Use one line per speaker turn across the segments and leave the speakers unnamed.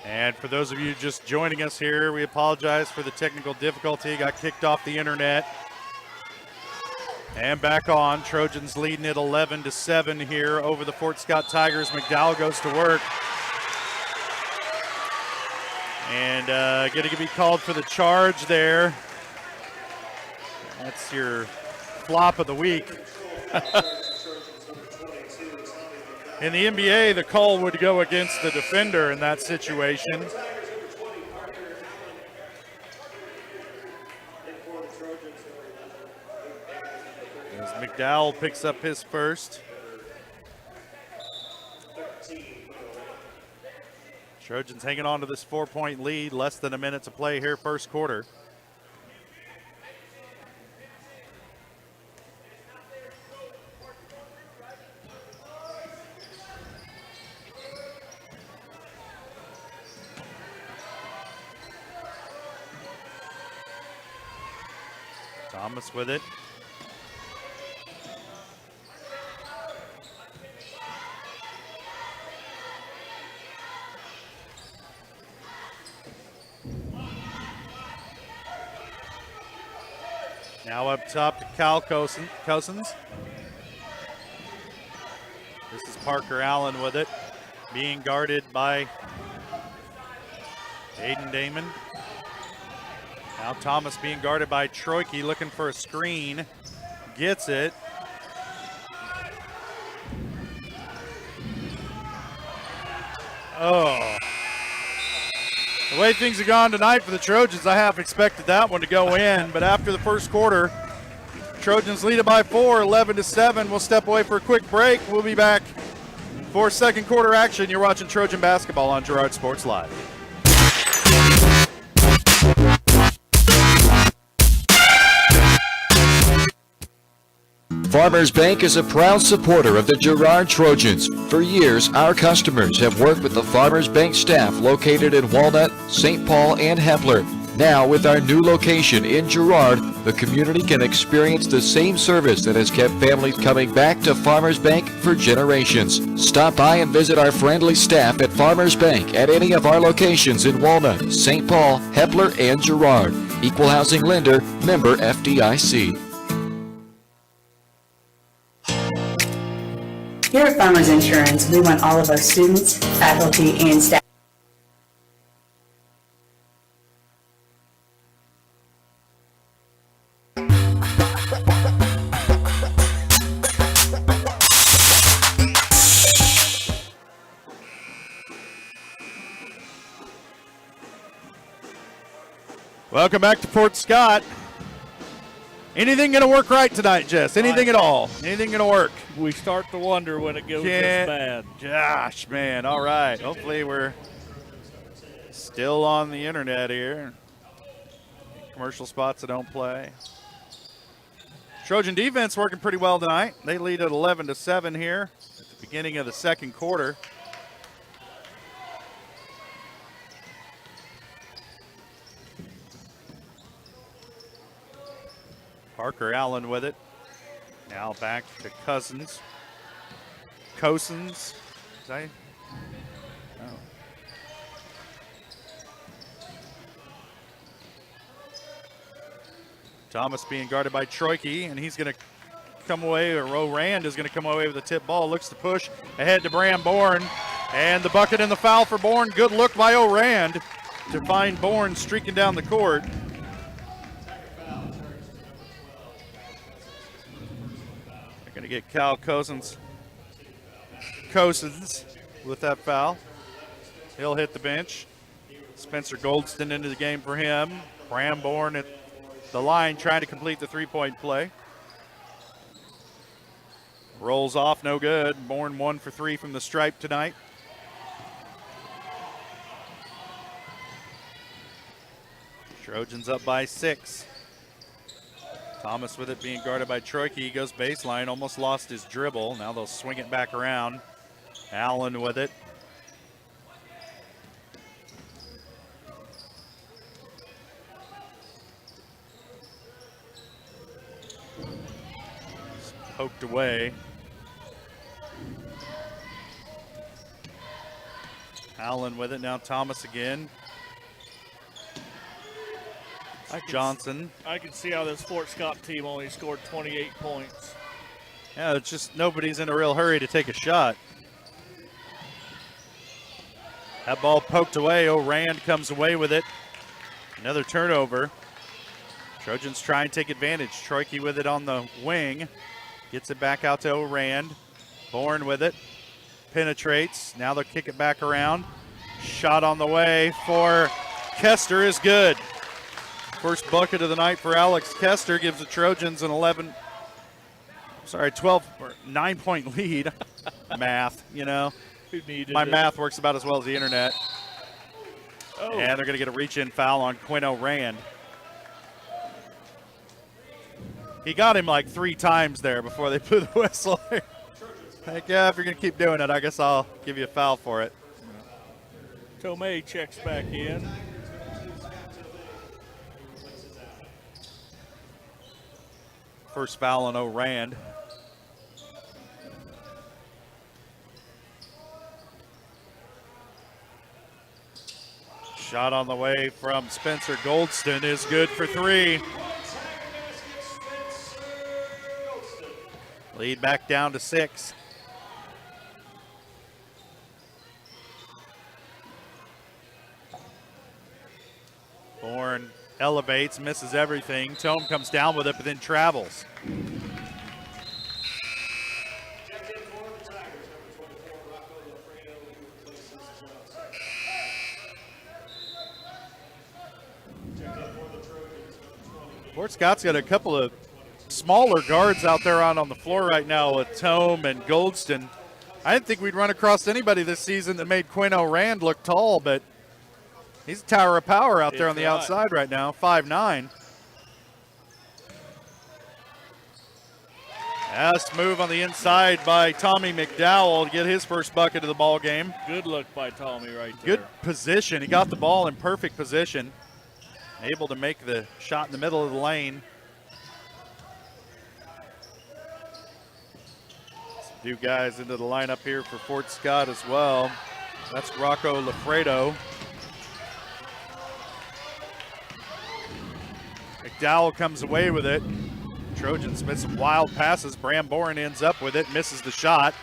And for those of you just joining us here, we apologize for the technical difficulty. Got kicked off the internet. And back on. Trojans leading it 11-7 here over the Fort Scott Tigers. McDowell goes to work. And going to be called for the charge there. That's your flop of the week. In the NBA, the call would go against the defender in that situation. As McDowell picks up his first. Trojans hanging on to this 4-point lead, less than a minute to play here first quarter. Thomas with it. Now up top to Cal Cousins. This is Parker Allen with it, being guarded by Aiden Damon. Now Thomas being guarded by Troike, looking for a screen. Gets it. Oh. The way things have gone tonight for the Trojans, I half expected that one to go in, but after the first quarter, Trojans lead it by 4, 11-7. We'll step away for a quick break. We'll be back for second quarter action. You're watching Trojan basketball on Girard Sports Live.
Farmers Bank is a proud supporter of the Girard Trojans. For years, our customers have worked with the Farmers Bank staff located in Walnut, St. Paul, and Hepler. Now, with our new location in Girard, the community can experience the same service that has kept families coming back to Farmers Bank for generations. Stop by and visit our friendly staff at Farmers Bank at any of our locations in Walnut, St. Paul, Hepler, and Girard. Equal housing lender, member FDIC.
Here at Farmers Insurance, we want all of our students, faculty, and staff.
Welcome back to Fort Scott. Anything going to work right tonight, Jess? Anything at all? Anything going to work?
We start to wonder when it goes this bad.
Gosh, man. All right. Hopefully we're still on the internet here. Commercial spots that don't play. Trojan defense working pretty well tonight. They lead at 11-7 here at the beginning of the second quarter. Parker Allen with it. Now back to Cousins. Cousins. Oh. Thomas being guarded by Troike, and he's going to come away, or Rand is going to come away with a tip ball. Looks to push ahead to Bram Bourne. And the bucket and the foul for Bourne. Good look by O'Rand to find Bourne streaking down the court. Going to get Cal Cousins with that foul. He'll hit the bench. Spencer Goldston into the game for him. Bram Bourne at the line trying to complete the three-point play. Rolls off, no good. Bourne 1 for 3 from the stripe tonight. Trojans up by 6. Thomas with it being guarded by Troike. He goes baseline, almost lost his dribble. Now they'll swing it back around. Allen with it. Poked away. Allen with it now. Thomas again. Johnson.
I can see how this Fort Scott team only scored 28 points.
Yeah, it's just nobody's in a real hurry to take a shot. That ball poked away. O'Rand comes away with it. Another turnover. Trojans try and take advantage. Troike with it on the wing. Gets it back out to O'Rand. Bourne with it. Penetrates. Now they'll kick it back around. Shot on the way for Kester is good. First bucket of the night for Alex Kester gives the Trojans an 9-point lead. Math, you know. My math works about as well as the internet.
Oh.
And they're going to get a reach-in foul on Quinn O'Rand. He got him like 3 times there before they blew the whistle. Like, yeah, if you're going to keep doing it, I guess I'll give you a foul for it.
Tomei checks back in.
First foul on O'Rand. Shot on the way from Spencer Goldston is good for 3. Lead back down to 6. Bourne elevates, misses everything. Tome comes down with it, but then travels. Fort Scott's got a couple of smaller guards out there on the floor right now with Tome and Goldston. I didn't think we'd run across anybody this season that made Quinn O'Rand look tall, but he's a tower of power out there on the outside right now, 5'9". Nice move on the inside by Tommy McDowell to get his first bucket of the ball game.
Good look by Tommy right there.
Good position. He got the ball in perfect position. Able to make the shot in the middle of the lane. Some new guys into the lineup here for Fort Scott as well. That's Rocco Lafredo. McDowell comes away with it. Trojans missed some wild passes. Bram Bourne ends up with it, misses the shot.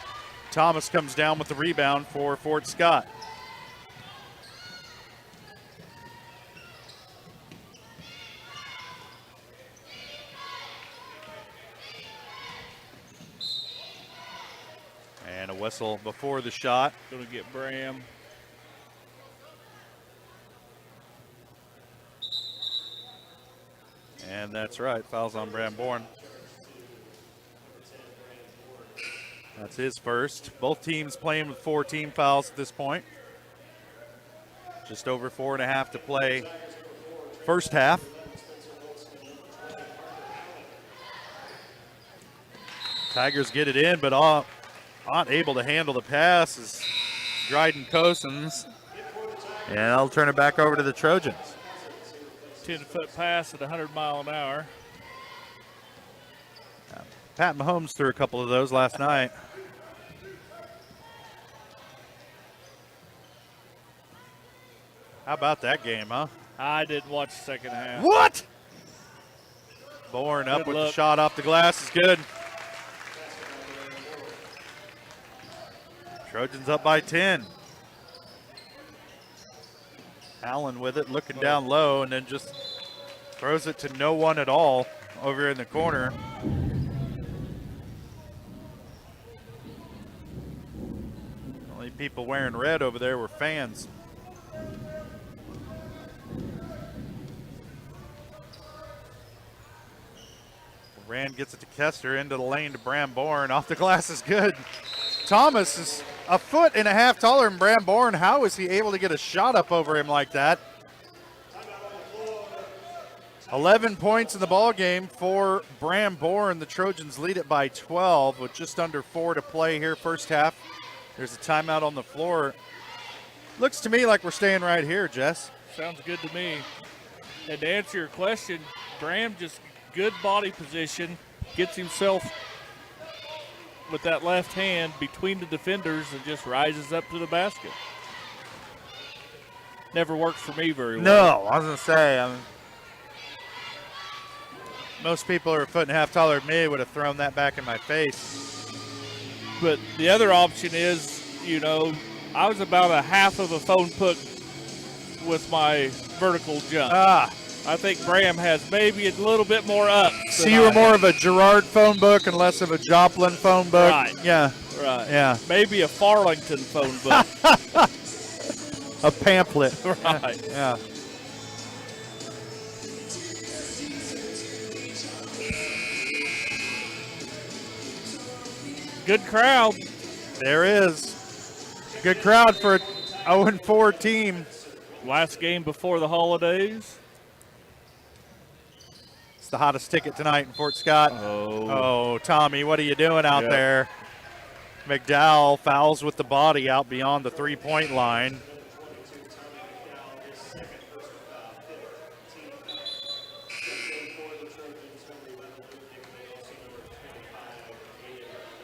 Thomas comes down with the rebound for Fort Scott. And a whistle before the shot.
Going to get Bram.
And that's right, fouls on Bram Bourne. That's his first. Both teams playing with 4 team fouls at this point. Just over 4.5 to play first half. Tigers get it in, but aren't able to handle the pass as Dryden Cosens. And I'll turn it back over to the Trojans.
10-foot pass at 100 mile an hour.
Pat Mahomes threw a couple of those last night. How about that game, huh?
I didn't watch the second half.
What? Bourne up
Good
with
look.
the shot off the glass is good. Trojans up by 10. Allen with it, looking down low, and then just throws it to no one at all over in the corner. Only people wearing red over there were fans. Rand gets it to Kester, into the lane to Bram Bourne. Off the glass is good. Thomas is a foot and a half taller than Bram Bourne. How is he able to get a shot up over him like that? 11 points in the ball game for Bram Bourne. The Trojans lead it by 12 with just under 4 to play here first half. There's a timeout on the floor. Looks to me like we're staying right here, Jess.
Sounds good to me. And to answer your question, Bram just good body position, gets himself with that left hand between the defenders and just rises up to the basket. never works for me very well.
No, I was going to say, most people who are a foot and a half taller than me would have thrown that back in my face.
But the other option is, you know, I was about a half of a phone book with my vertical jump. I think Bram has maybe a little bit more up.
So you were more of a Girard phone book and less of a Joplin phone book?
Right.
Yeah.
Right.
Yeah.
Maybe a Farlington phone book.
A pamphlet.
Right.
Yeah.
Good crowd.
There is. Good crowd for a 0-4 team.
Last game before the holidays.
It's the hottest ticket tonight in Fort Scott. Oh, Tommy, what are you doing out there? McDowell fouls with the body out beyond the three-point line.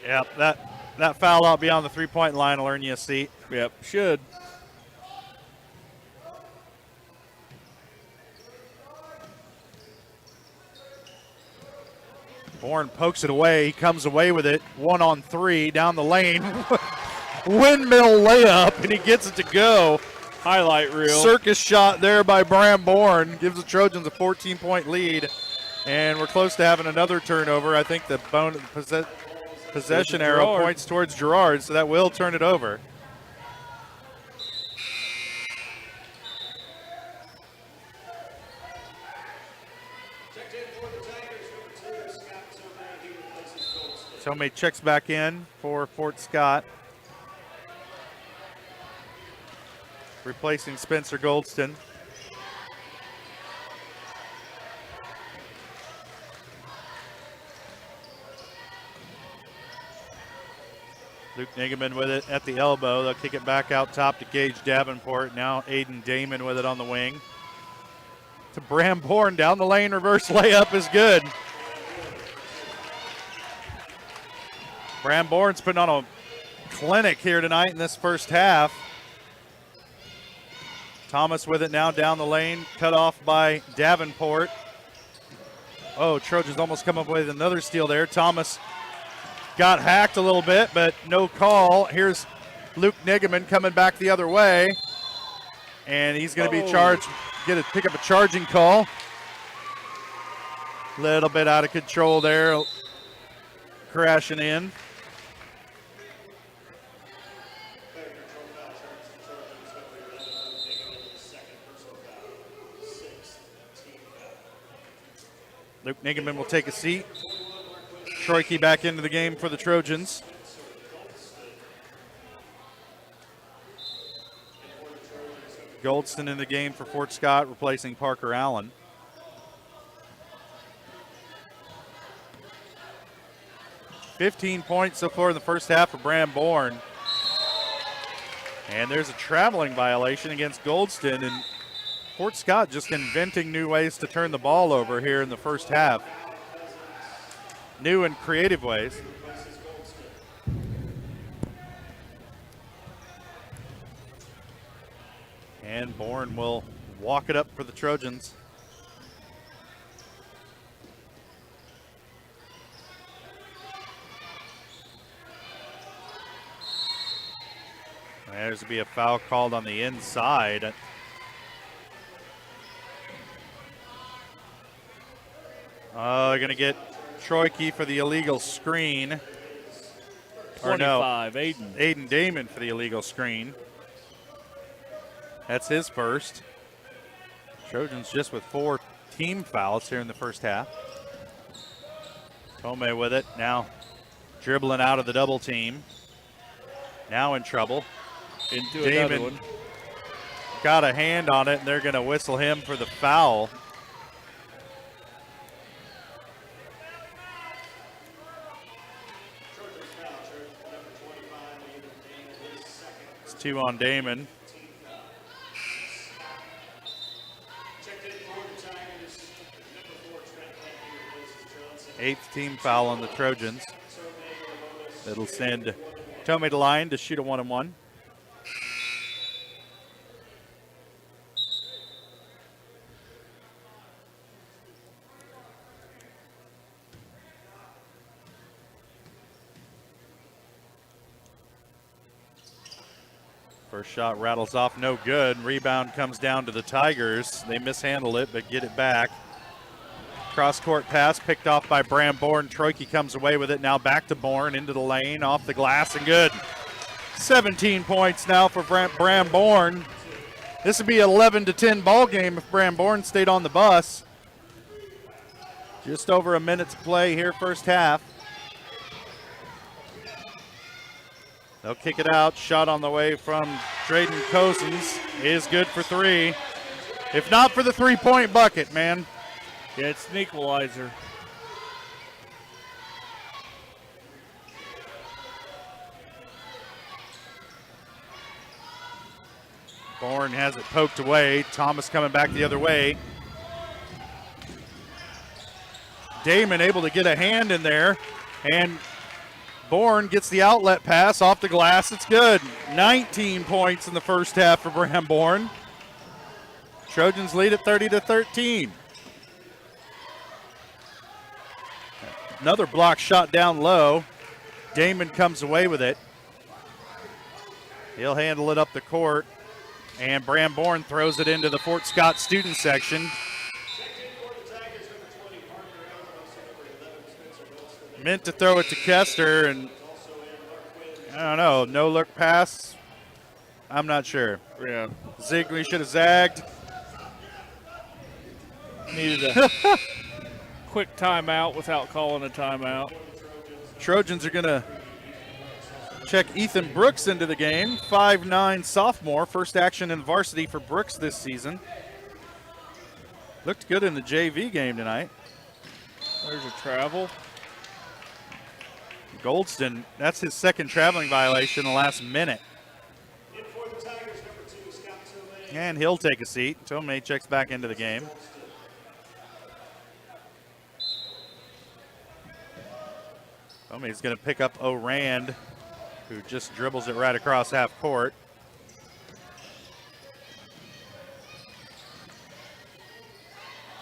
Yep, that foul out beyond the three-point line will earn you a seat.
Yep, should.
Bourne pokes it away. He comes away with it. 1-on-3 down the lane. Windmill layup, and he gets it to go.
Highlight reel.
Circus shot there by Bram Bourne. Gives the Trojans a 14-point lead. And we're close to having another turnover. I think the possession arrow points towards Girard, so that will turn it over. Tomei checks back in for Fort Scott, replacing Spencer Goldston. Luke Nigaman with it at the elbow. They'll kick it back out top to Gage Davenport. Now Aiden Damon with it on the wing. To Bram Bourne down the lane. Reverse layup is good. Bram Bourne's putting on a clinic here tonight in this first half. Thomas with it now down the lane. Cut off by Davenport. Oh, Trojans almost come up with another steal there. Thomas got hacked a little bit, but no call. Here's Luke Nigaman coming back the other way. And he's going to be charged, pick up a charging call. Little bit out of control there. Crashing in. Luke Nigaman will take a seat. Troike back into the game for the Trojans. Goldston in the game for Fort Scott, replacing Parker Allen. $15 points so far in the first half for Bram Bourne. And there's a traveling violation against Goldston, and Fort Scott just inventing new ways to turn the ball over here in the first half. New and creative ways. And Bourne will walk it up for the Trojans. There's to be a foul called on the inside. They're going to get Troike for the illegal screen.
25,
or no,
Aiden.
Aiden Damon for the illegal screen. That's his first. Trojans just with 4 team fouls here in the first half. Tomei with it, now dribbling out of the double team. Now in trouble.
Into
Damon
another one.
got a hand on it, and they're going to whistle him for the foul. It's 2 on Damon. Eighth team foul on the Trojans. It'll send Tomei to line to shoot a 1-on-1. First shot rattles off, no good. Rebound comes down to the Tigers. They mishandle it, but get it back. Cross-court pass picked off by Bram Bourne. Troike comes away with it. Now back to Bourne, into the lane, off the glass, and good. 17 points now for Bram Bourne. This would be an 11-10 ball game if Bram Bourne stayed on the bus. Just over a minute to play here, first half. They'll kick it out. Shot on the way from Drayden Cousins is good for three. If not for the three-point bucket, man.
Yeah, it's an equalizer.
Bourne has it poked away. Thomas coming back the other way. Damon able to get a hand in there, and Bourne gets the outlet pass off the glass. It's good. 19 points in the first half for Bram Bourne. Trojans lead at 30-13. Another block shot down low. Damon comes away with it. He'll handle it up the court, and Bram Bourne throws it into the Fort Scott student section. Meant to throw it to Kester, and I don't know, no look pass. I'm not sure.
Yeah.
Zigley should have zagged.
Needed a quick timeout without calling a timeout.
Trojans are going to check Ethan Brooks into the game. 5'9" sophomore, first action in varsity for Brooks this season. Looked good in the JV game tonight.
There's a travel.
Goldston, that's his second traveling violation in the last minute. And he'll take a seat. Tomei checks back into the game. Tomei's going to pick up O'Rand, who just dribbles it right across half court.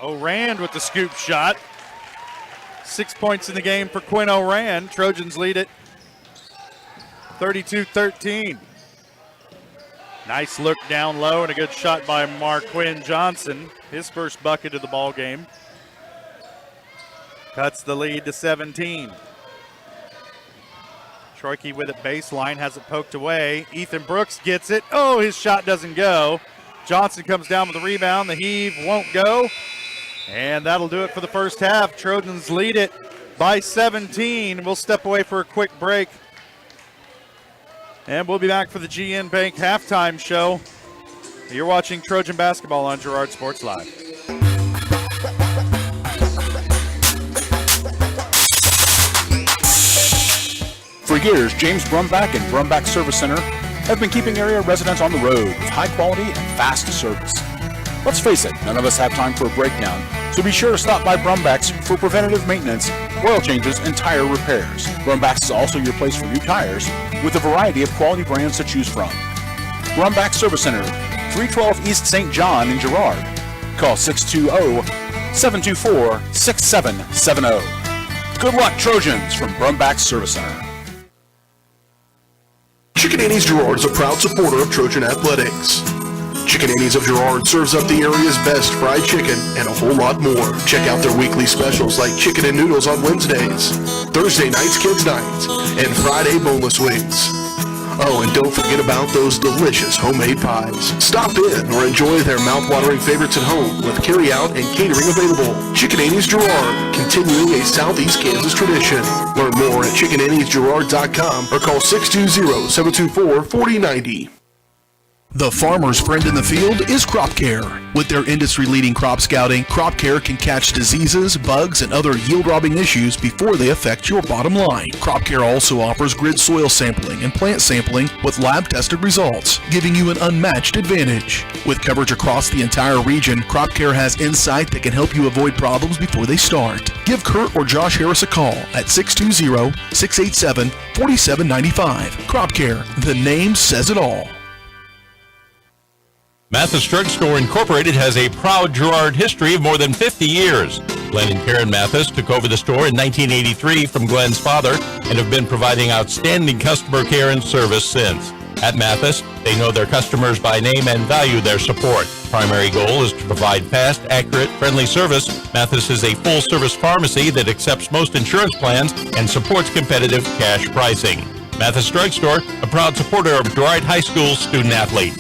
O'Rand with the scoop shot. 6 points in the game for Quinn O'Rand. Trojans lead it 32-13. Nice look down low and a good shot by Marquin Johnson. His first bucket of the ball game. Cuts the lead to 17. Troike with it baseline, has it poked away. Ethan Brooks gets it. Oh, his shot doesn't go. Johnson comes down with the rebound. The heave won't go. And that'll do it for the first half. Trojans lead it by 17. We'll step away for a quick break. And we'll be back for the GN Bank halftime show. You're watching Trojan basketball on Girard Sports Live.
For years, James Brumbach and Brumbach Service Center have been keeping area residents on the road with high quality and fast service. Let's face it, none of us have time for a breakdown, so be sure to stop by Brumbach's for preventative maintenance, oil changes, and tire repairs. Brumbach's is also your place for new tires with a variety of quality brands to choose from. Brumbach Service Center, 312 East St. John in Girard. Call 620-724-6770. Good luck, Trojans, from Brumbach Service Center.
Chicken Annie's Girard is a proud supporter of Trojan Athletics. Chicken Annie's of Girard serves up the area's best fried chicken and a whole lot more. Check out their weekly specials like chicken and noodles on Wednesdays, Thursday nights kids nights, and Friday boneless wings. Oh, and don't forget about those delicious homemade pies. Stop in or enjoy their mouth-watering favorites at home with carry-out and catering available. Chicken Annie's Girard, continuing a Southeast Kansas tradition. Learn more at chickenanniesgirard.com or call 620-724-4090.
The farmer's friend in the field is Crop Care. With their industry-leading crop scouting, Crop Care can catch diseases, bugs, and other yield-robbing issues before they affect your bottom line. Crop Care also offers grid soil sampling and plant sampling with lab-tested results, giving you an unmatched advantage. With coverage across the entire region, Crop Care has insight that can help you avoid problems before they start. Give Kurt or Josh Harris a call at 620-687-4795. Crop Care, the name says it all.
Mathis Drugstore Incorporated has a proud Girard history of more than 50 years. Glenn and Karen Mathis took over the store in 1983 from Glenn's father and have been providing outstanding customer care and service since. At Mathis, They know their customers by name and value their support. Primary goal is to provide fast, accurate, friendly service. Mathis is a full-service pharmacy that accepts most insurance plans and supports competitive cash pricing. Mathis Drugstore, a proud supporter of Girard High School student-athlete.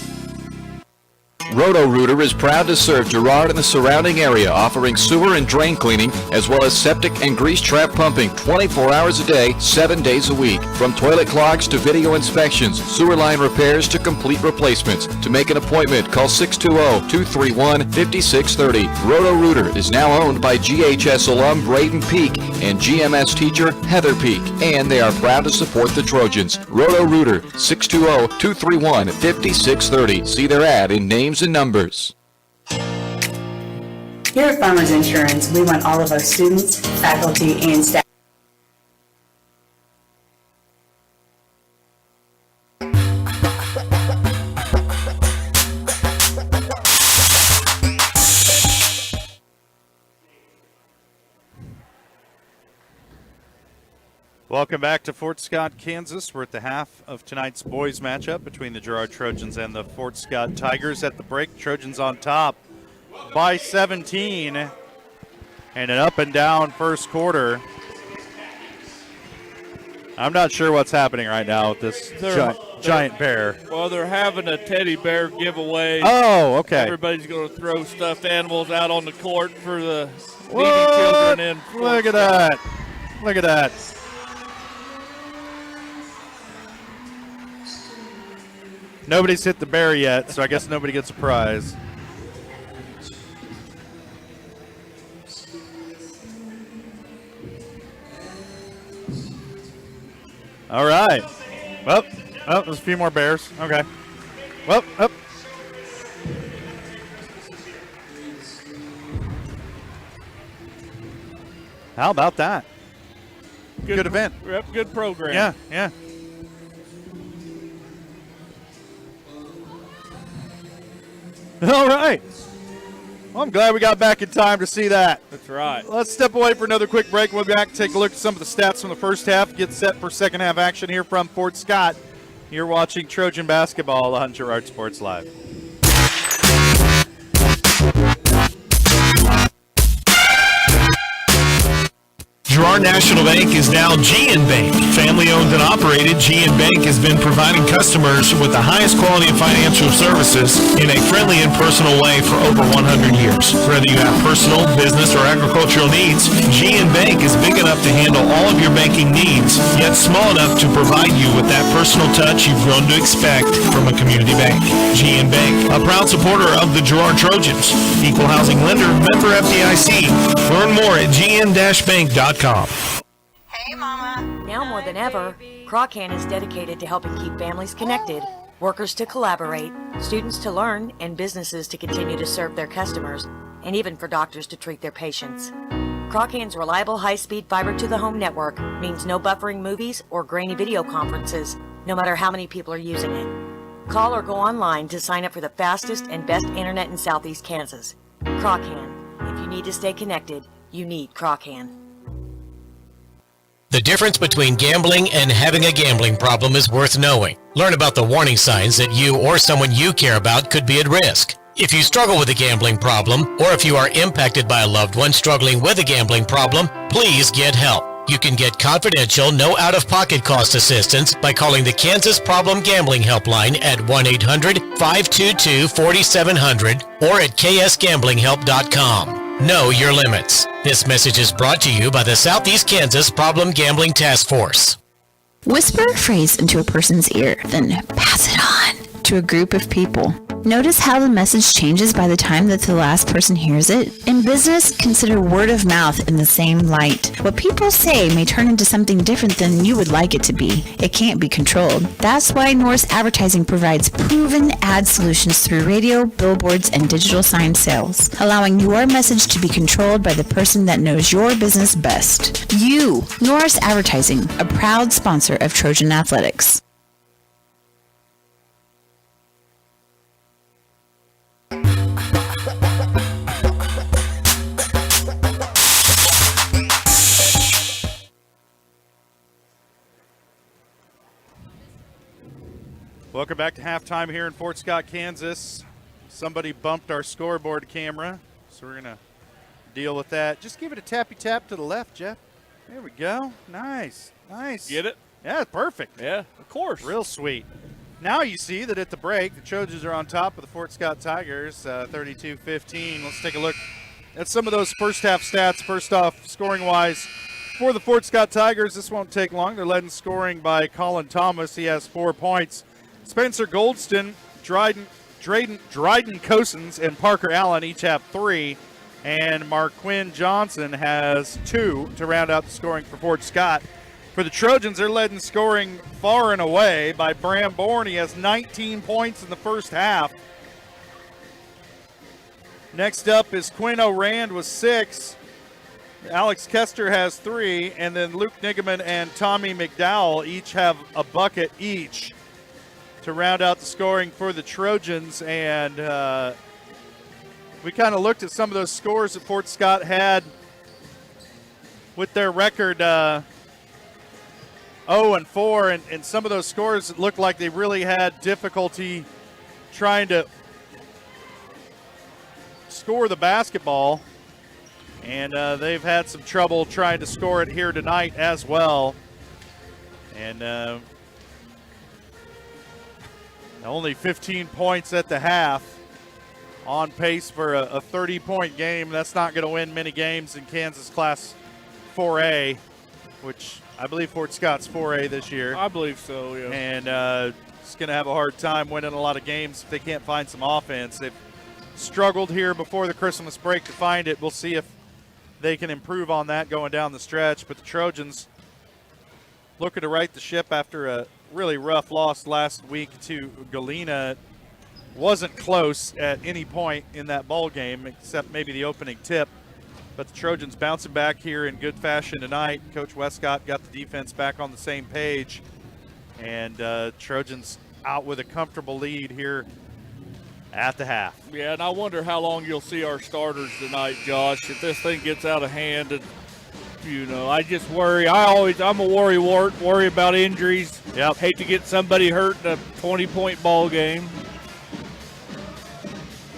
Roto-Rooter is proud to serve Girard and the surrounding area, offering sewer and drain cleaning, as well as septic and grease trap pumping 24 hours a day, 7 days a week. From toilet clogs to video inspections, sewer line repairs to complete replacements. To make an appointment, call 620-231-5630. Roto-Rooter is now owned by GHS alum Braden Peak and GMS teacher Heather Peak, and they are proud to support the Trojans. Roto-Rooter, 620-231-5630. See their ad in names and numbers.
Here at Farmers Insurance, we want all of our students, faculty, and staff.
Welcome back to Fort Scott, Kansas. We're at the half of tonight's boys matchup between the Girard Trojans and the Fort Scott Tigers. At the break, Trojans on top by 17, and an up and down first quarter. I'm not sure what's happening right now with this giant bear.
Well, they're having a teddy bear giveaway.
Oh, okay.
Everybody's going to throw stuffed animals out on the court for the needy
What?
children in
Look at that. Look at that. Nobody's hit the bear yet, so I guess nobody gets a prize. All right. Well, there's a few more bears. Okay. Well, up. How about that? Good event.
Yep, good program.
Yeah, yeah. All right. Well, I'm glad we got back in time to see that.
That's right.
Let's step away for another quick break. We'll be back to take a look at some of the stats from the first half, get set for second half action here from Fort Scott. You're watching Trojan basketball on Girard Sports Live.
Girard National Bank is now GN Bank. Family owned and operated, GN Bank has been providing customers with the highest quality of financial services in a friendly and personal way for over 100 years. Whether you have personal, business, or agricultural needs, GN Bank is big enough to handle all of your banking needs, yet small enough to provide you with that personal touch you've grown to expect from a community bank. GN Bank, a proud supporter of the Girard Trojans. Equal housing lender, member FDIC. Learn more at gn-bank.com.
Hey, Mama.
Now more than ever, Crocan is dedicated to helping keep families connected, workers to collaborate, students to learn, and businesses to continue to serve their customers, and even for doctors to treat their patients. Crocan's reliable high-speed fiber-to-the-home network means no buffering movies or grainy video conferences, no matter how many people are using it. Call or go online to sign up for the fastest and best internet in Southeast Kansas. Crocan. If you need to stay connected, you need Crocan.
The difference between gambling and having a gambling problem is worth knowing. Learn about the warning signs that you or someone you care about could be at risk. If you struggle with a gambling problem, or if you are impacted by a loved one struggling with a gambling problem, please get help. You can get confidential, no out-of-pocket cost assistance by calling the Kansas Problem Gambling Helpline at 1-800-522-4700 or at ksgamblinghelp.com. Know your limits. This message is brought to you by the Southeast Kansas Problem Gambling Task Force.
Whisper a phrase into a person's ear, then pass it on to a group of people. Notice how the message changes by the time that the last person hears it. In business, consider word of mouth in the same light. What people say may turn into something different than you would like it to be. It can't be controlled. That's why Norris Advertising provides proven ad solutions through radio, billboards, and digital sign sales, allowing your message to be controlled by the person that knows your business best. You, Norris Advertising, a proud sponsor of Trojan Athletics.
Welcome back to halftime here in Fort Scott, Kansas. Somebody bumped our scoreboard camera, so we're going to deal with that. Just give it a tappy tap to the left, Jeff. There we go. Nice. Nice.
Get it?
Yeah, perfect.
Yeah, of course.
Real sweet. Now you see that at the break, the Trojans are on top of the Fort Scott Tigers, 32-15. Let's take a look at some of those first half stats. First off, scoring-wise, for the Fort Scott Tigers, this won't take long. They're led in scoring by Colin Thomas. He has 4 points. Spencer Goldston, Dryden Cosens, and Parker Allen each have 3. And Marquin Johnson has 2 to round out the scoring for Fort Scott. For the Trojans, they're led in scoring far and away by Bram Bourne. He has 19 points in the first half. Next up is Quinn O'Rand with 6. Alex Kester has 3. And then Luke Nigaman and Tommy McDowell each have a bucket each to round out the scoring for the Trojans. And we kind of looked at some of those scores that Fort Scott had with their record 0-4, and some of those scores looked like they really had difficulty trying to score the basketball, and they've had some trouble trying to score it here tonight as well. And only 15 points at the half, on pace for a 30-point game. That's not going to win many games in Kansas Class 4A, which I believe Fort Scott's 4A this year.
I believe so, yeah.
And it's going to have a hard time winning a lot of games if they can't find some offense. They've struggled here before the Christmas break to find it. We'll see if they can improve on that going down the stretch. But the Trojans looking to right the ship after a really rough loss last week to Galena. Wasn't close at any point in that ball game except maybe the opening tip. But the Trojans bouncing back here in good fashion tonight. Coach Westcott got the defense back on the same page. And Trojans out with a comfortable lead here at the half.
Yeah, and I wonder how long you'll see our starters tonight, Josh, if this thing gets out of hand. And, you know, I just worry. I'm a worry about injuries.
Yep.
Hate to get somebody hurt in a 20-point ball game.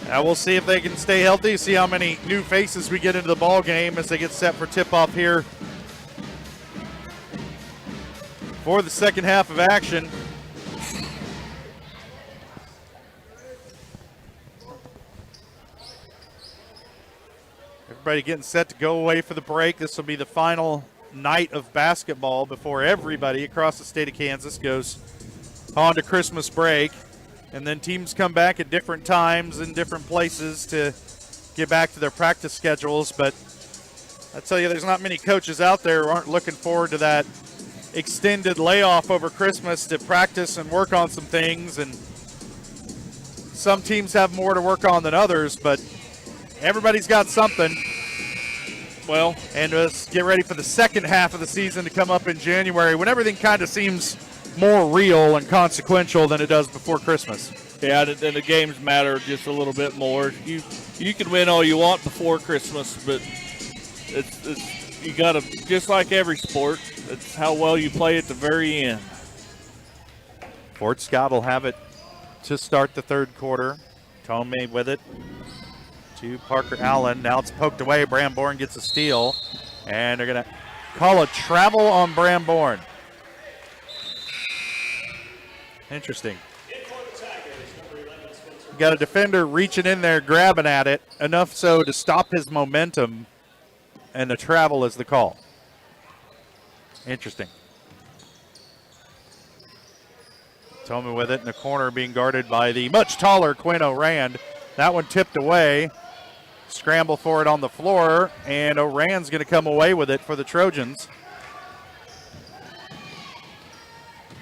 We'll see if they can stay healthy, see how many new faces we get into the ball game as they get set for tip-off here for the second half of action. Everybody getting set to go away for the break. This will be the final night of basketball before everybody across the state of Kansas goes on to Christmas break. And then teams come back at different times in different places to get back to their practice schedules. But I tell you, there's not many coaches out there who aren't looking forward to that extended layoff over Christmas to practice and work on some things. And some teams have more to work on than others, but everybody's got something.
Well,
and let's get ready for the second half of the season to come up in January when everything kind of seems more real and consequential than it does before Christmas.
Yeah, and the games matter just a little bit more. You can win all you want before Christmas, but it's you got to, just like every sport, it's how well you play at the very end.
Fort Scott will have it to start the third quarter. Tomei with it to Parker Allen. Now it's poked away. Bram Bourne gets a steal, and they're going to call a travel on Bram Bourne. Interesting. You got a defender reaching in there, grabbing at it, enough so to stop his momentum, and the travel is the call. Interesting. Tomei with it in the corner, being guarded by the much taller Quinn O'Rand. That one tipped away. Scramble for it on the floor, and O'Rand's going to come away with it for the Trojans.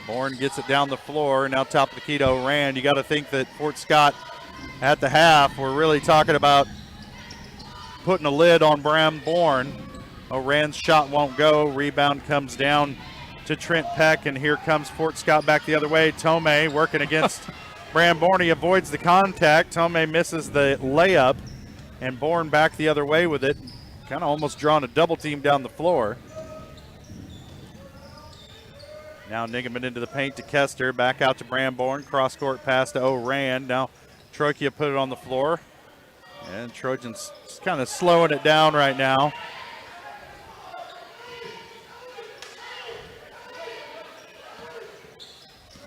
Bourne gets it down the floor, now top of the key to O'Rand. You got to think that Fort Scott at the half, we're really talking about putting a lid on Bram Bourne. O'Rand's shot won't go. Rebound comes down to Trent Peck, and here comes Fort Scott back the other way. Tomei working against Bram Bourne. He avoids the contact. Tomei misses the layup, and Bourne back the other way with it. Kind of almost drawing a double team down the floor. Now Nigaman into the paint to Kester, back out to Bramborn, cross-court pass to O'Rand. Now Troika put it on the floor, and Trojans just kind of slowing it down right now.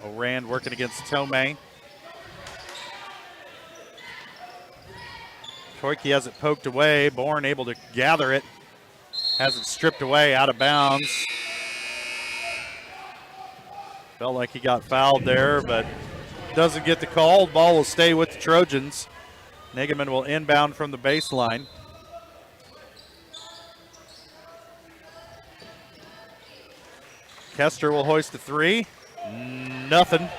O'Rand working against Tomei. Troika has it poked away. Bourne able to gather it. Has it stripped away out of bounds. Felt like he got fouled there, but doesn't get the call. Ball will stay with the Trojans. Nigaman will inbound from the baseline. Kester will hoist the three. Nothing.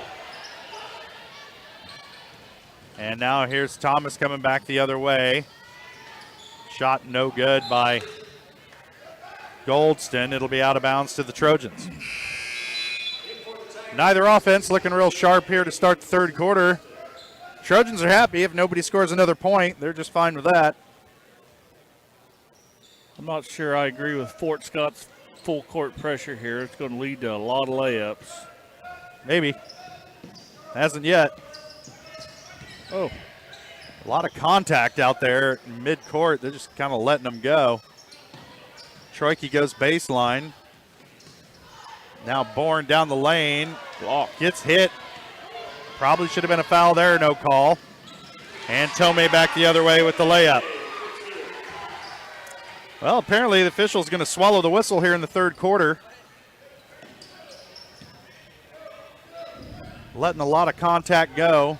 And now here's Thomas coming back the other way. Shot no good by Goldston. It'll be out of bounds to the Trojans. Neither offense looking real sharp here to start the third quarter. Trojans are happy if nobody scores another point. They're just fine with that.
I'm not sure I agree with Fort Scott's full court pressure here. It's going to lead to a lot of layups.
Maybe. Hasn't yet.
Oh.
A lot of contact out there in mid-court. They're just kind of letting them go. Troika goes baseline. Now Bourne down the lane. Gets hit. Probably should have been a foul there, no call. And Tomei back the other way with the layup. Well, apparently the official's going to swallow the whistle here in the third quarter. Letting a lot of contact go.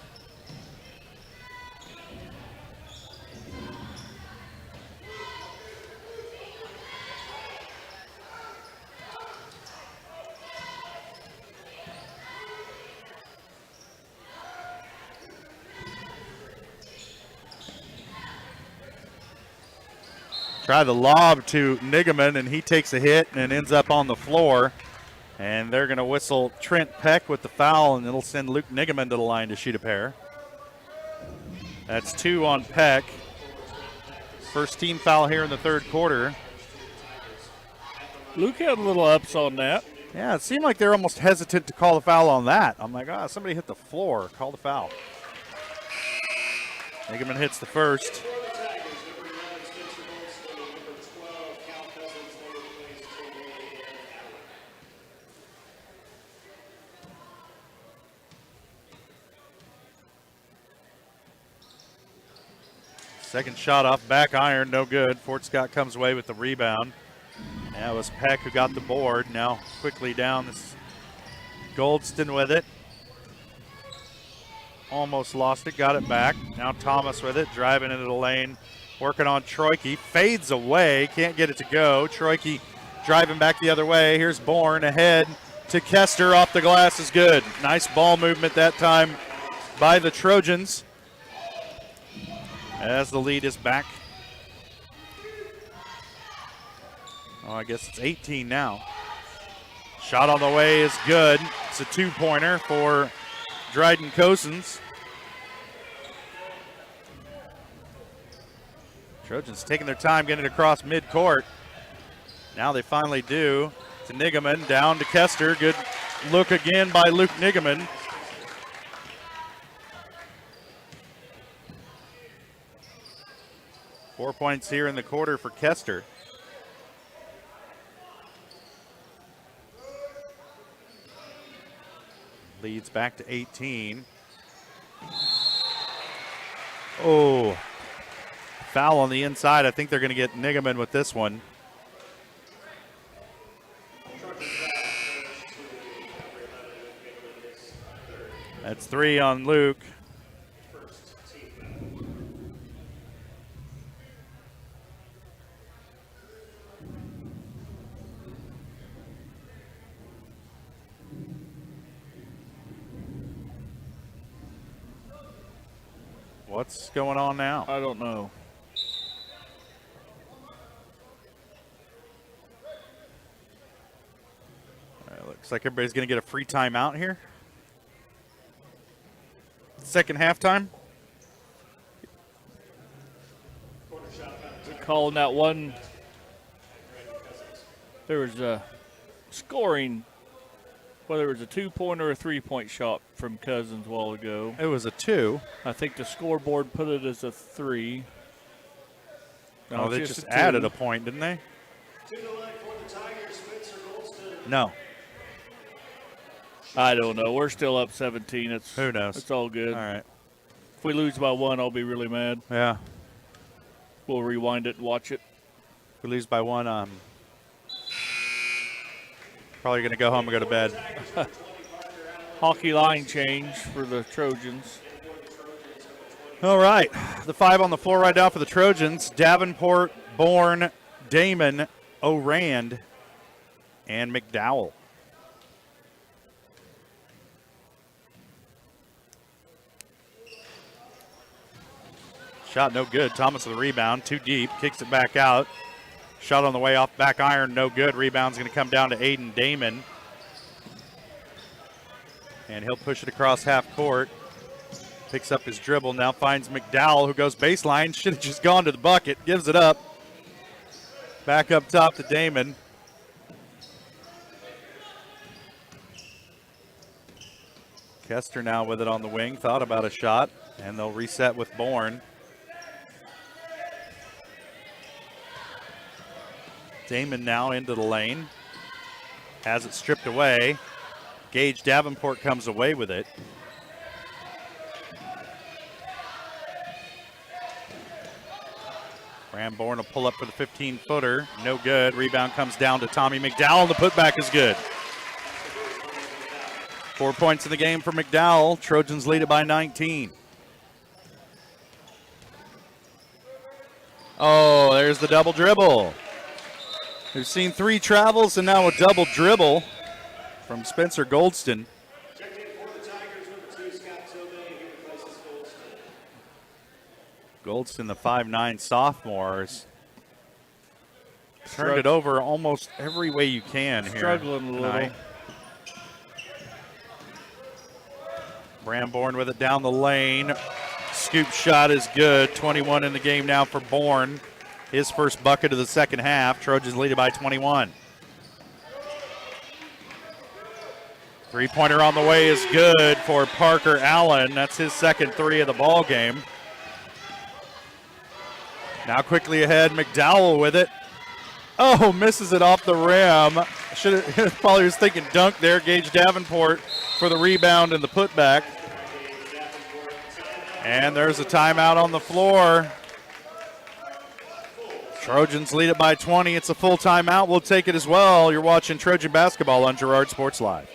Try the lob to Nigaman, and he takes a hit and ends up on the floor. And they're going to whistle Trent Peck with the foul, and it'll send Luke Nigaman to the line to shoot a pair. That's 2 on Peck. First team foul here in the third quarter.
Luke had a little ups on that.
Yeah, it seemed like they're almost hesitant to call the foul on that. I'm like, somebody hit the floor. Call the foul. Nigaman hits the first. Second shot off back iron, no good. Fort Scott comes away with the rebound. That was Peck who got the board. Now quickly down. This is Goldston with it. Almost lost it, got it back. Now Thomas with it, driving into the lane, working on Troika. Fades away, can't get it to go. Troika driving back the other way. Here's Bourne ahead to Kester, off the glass is good. Nice ball movement that time by the Trojans, as the lead is back. Oh, I guess it's 18 now. Shot on the way is good. It's a two-pointer for Dryden Cosens. Trojans taking their time getting it across midcourt. Now they finally do. To Nigaman, down to Kester. Good look again by Luke Nigaman. Four points here in the quarter for Kester. Leads back to 18. Oh, foul on the inside. I think they're going to get Nigaman with this one. That's 3 on Luke. What's going on now?
I don't know.
Looks like everybody's going to get a free timeout here. Second halftime.
They're calling that one. There was a scoring whether it was a 2-point or a 3-point shot from Cousins a while ago.
It was a 2.
I think the scoreboard put it as a 3. No,
Oh, they just added a point, didn't they? No.
I don't know. We're still up 17.
Who knows?
It's all good.
All right.
If we lose by 1, I'll be really mad.
Yeah.
We'll rewind it and watch it.
If we lose by 1, probably going to go home and go to bed.
Hockey line change for the Trojans.
All right. The 5 on the floor right now for the Trojans. Davenport, Bourne, Damon, O'Rand, and McDowell. Shot no good. Thomas with the rebound. Too deep. Kicks it back out. Shot on the way off back iron. No good. Rebound's going to come down to Aiden Damon. And he'll push it across half court. Picks up his dribble. Now finds McDowell, who goes baseline. Should have just gone to the bucket. Gives it up. Back up top to Damon. Kester now with it on the wing. Thought about a shot. And they'll reset with Bourne. Damon now into the lane. Has it stripped away. Gage Davenport comes away with it. Bram Bourne will pull up for the 15-footer. No good. Rebound comes down to Tommy McDowell. The putback is good. 4 points in the game for McDowell. Trojans lead it by 19. Oh, there's the double dribble. We've seen 3 travels and now a double dribble from Spencer Goldston. Goldston, the 5'9" sophomore, has turned it over almost every way you can here.
Struggling a little.
Bram Bourne with it down the lane. Scoop shot is good. 21 in the game now for Bourne. His first bucket of the second half. Trojans lead it by 21. Three-pointer on the way is good for Parker Allen. That's his second 3 of the ball game. Now quickly ahead, McDowell with it. Oh, misses it off the rim. Should have probably was thinking dunk there. Gage Davenport for the rebound and the putback. And there's a timeout on the floor. Trojans lead it by 20. It's a full timeout. We'll take it as well. You're watching Trojan basketball on Girard Sports Live.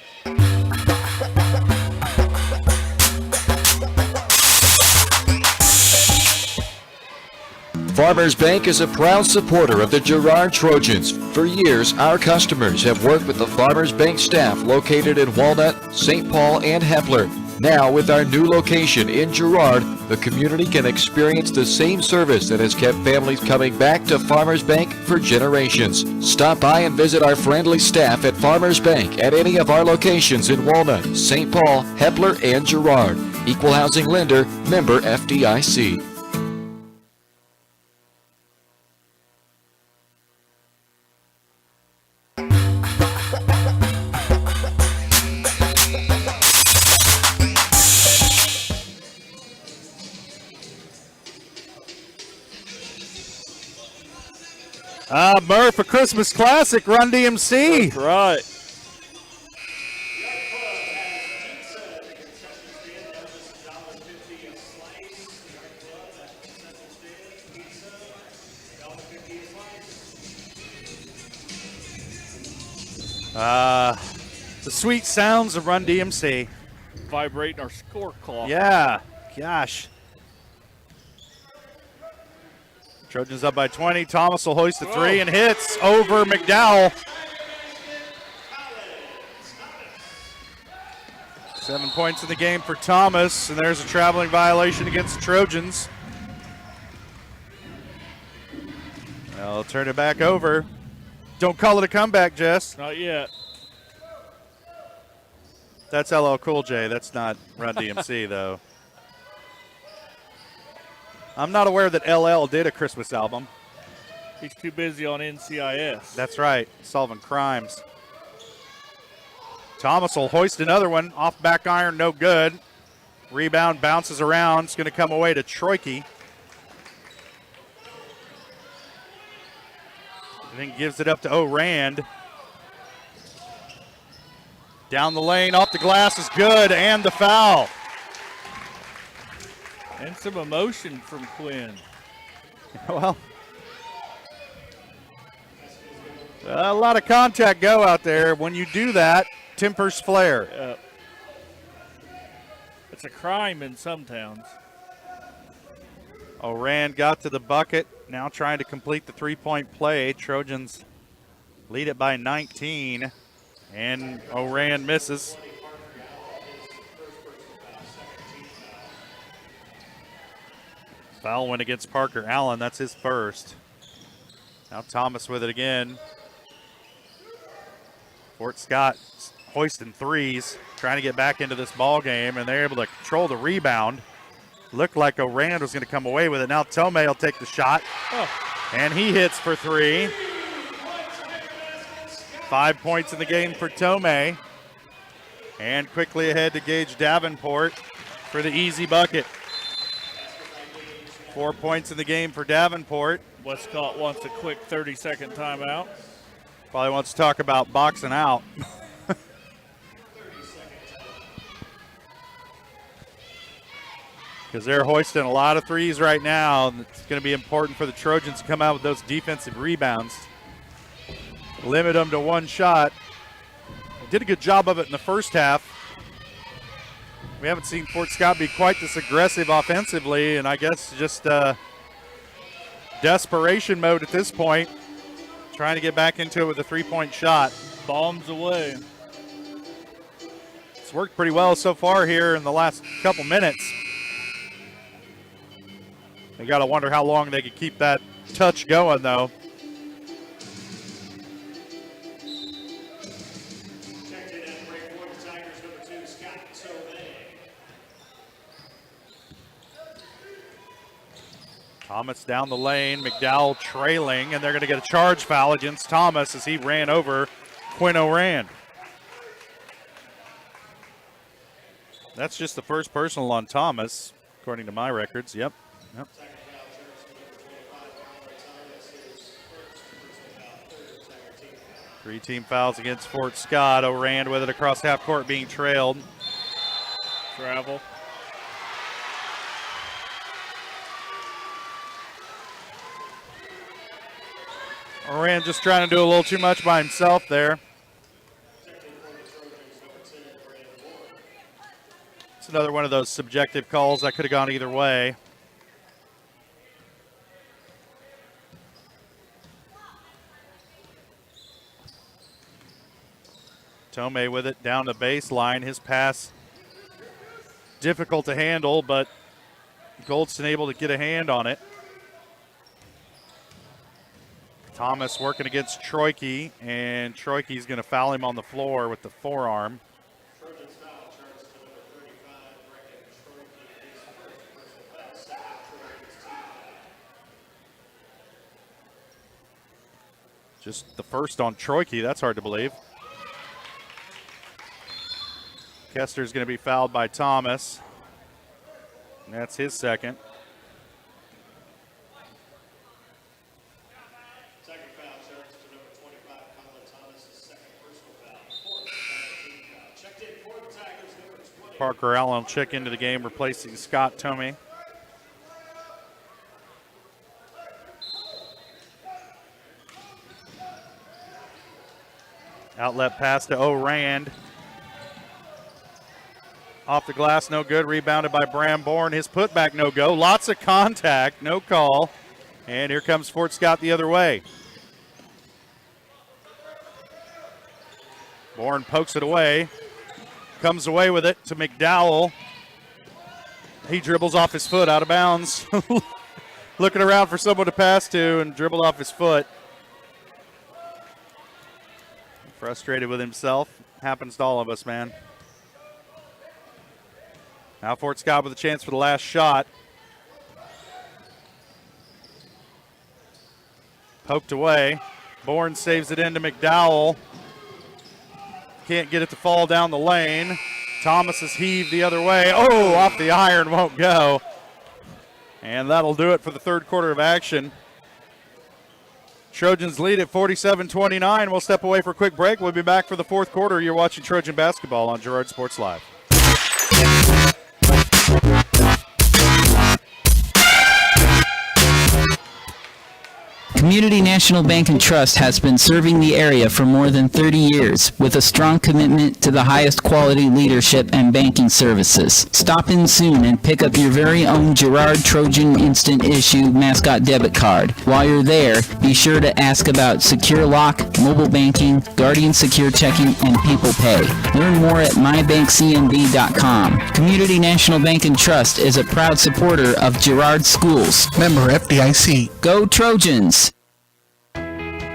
Farmers Bank is a proud supporter of the Girard Trojans. For years, our customers have worked with the Farmers Bank staff located in Walnut, St. Paul, and Hepler. Now, with our new location in Girard, the community can experience the same service that has kept families coming back to Farmers Bank for generations. Stop by and visit our friendly staff at Farmers Bank at any of our locations in Walnut, St. Paul, Hepler, and Girard. Equal housing lender, member FDIC.
Murph, a Christmas classic, Run DMC.
That's right.
The sweet sounds of Run DMC.
Vibrating our score clock.
Yeah, gosh. Trojans up by 20. Thomas will hoist the 3 and hits over McDowell. 7 points in the game for Thomas, and there's a traveling violation against the Trojans. They'll turn it back over. Don't call it a comeback, Jess.
Not yet.
That's LL Cool J. That's not Run DMC, though. I'm not aware that LL did a Christmas album.
He's too busy on NCIS.
That's right, solving crimes. Thomas will hoist another one. Off back iron, no good. Rebound bounces around. It's going to come away to Troike. And then gives it up to O'Rand. Down the lane, off the glass is good, and the foul.
And some emotion from Quinn.
Well, a lot of contact go out there. When you do that, tempers flare.
It's a crime in some towns.
O'Rand got to the bucket, now trying to complete the three-point play. Trojans lead it by 19, and O'Rand misses. Foul went against Parker Allen. That's his first. Now Thomas with it again. Fort Scott hoisting threes, trying to get back into this ball game, and they're able to control the rebound. Looked like O'Rand was going to come away with it. Now Tomei will take the shot, and he hits for three. 5 points in the game for Tomei. And quickly ahead to Gage Davenport for the easy bucket. 4 points in the game for Davenport.
Westcott wants a quick 30-second timeout.
Probably wants to talk about boxing out. Because they're hoisting a lot of threes right now, and it's going to be important for the Trojans to come out with those defensive rebounds. Limit them to one shot. They did a good job of it in the first half. We haven't seen Fort Scott be quite this aggressive offensively, and I guess just desperation mode at this point, trying to get back into it with a three-point shot.
Bombs away.
It's worked pretty well so far here in the last couple minutes. They got to wonder how long they could keep that touch going, though. Thomas down the lane, McDowell trailing, and they're going to get a charge foul against Thomas as he ran over Quinn O'Rand. That's just the first personal on Thomas, according to my records. Yep. Three team fouls against Fort Scott. O'Rand with it across half court, being trailed.
Travel.
O'Rand just trying to do a little too much by himself there. It's another one of those subjective calls that could have gone either way. Tomei with it down the baseline. His pass difficult to handle, but Goldston able to get a hand on it. Thomas working against Troike, and Troike's going to foul him on the floor with the forearm. Just the first on Troike, that's hard to believe. Kester's going to be fouled by Thomas. And that's his second. Parker Allen will check into the game, replacing Scott Tomei. Outlet pass to O'Rand. Off the glass, no good. Rebounded by Bramborn. His putback, no go. Lots of contact, no call. And here comes Fort Scott the other way. Bourne pokes it away. Comes away with it to McDowell. He dribbles off his foot out of bounds. Looking around for someone to pass to and dribbled off his foot. Frustrated with himself. Happens to all of us, man. Now Fort Scott with a chance for the last shot. Poked away. Bourne saves it into McDowell. can't get it to fall down the lane. Thomas is heaved the other way. Oh, off the iron, won't go. And that'll do it for the third quarter of action. Trojans lead at 47-29. We'll step away for a quick break. We'll be back for the fourth quarter. You're watching Trojan basketball on Girard Sports Live.
Community National Bank and Trust has been serving the area for more than 30 years with a strong commitment to the highest quality leadership and banking services. Stop in soon and pick up your very own Girard Trojan Instant Issue Mascot Debit Card. While you're there, be sure to ask about Secure Lock, mobile banking, Guardian Secure Checking, and People Pay. Learn more at mybankcnb.com. Community National Bank and Trust is a proud supporter of Girard Schools.
Member FDIC.
Go Trojans!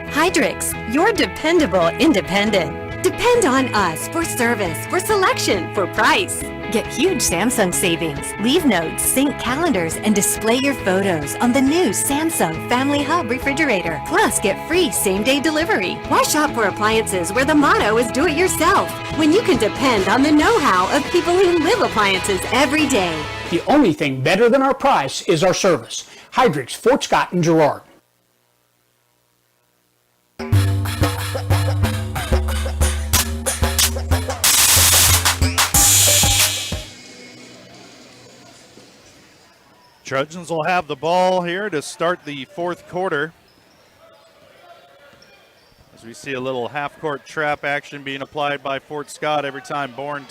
Hydrix, your dependable independent. Depend on us for service, for selection, for price. Get huge Samsung savings. Leave notes, sync calendars, and display your photos on the new Samsung Family Hub refrigerator. Plus, get free same-day delivery. Why shop for appliances where the motto is do-it-yourself when you can depend on the know-how of people who live appliances every day?
The only thing better than our price is our service. Hydrix, Fort Scott, and Girard.
Trojans will have the ball here to start the fourth quarter. As we see a little half-court trap action being applied by Fort Scott every time Bourne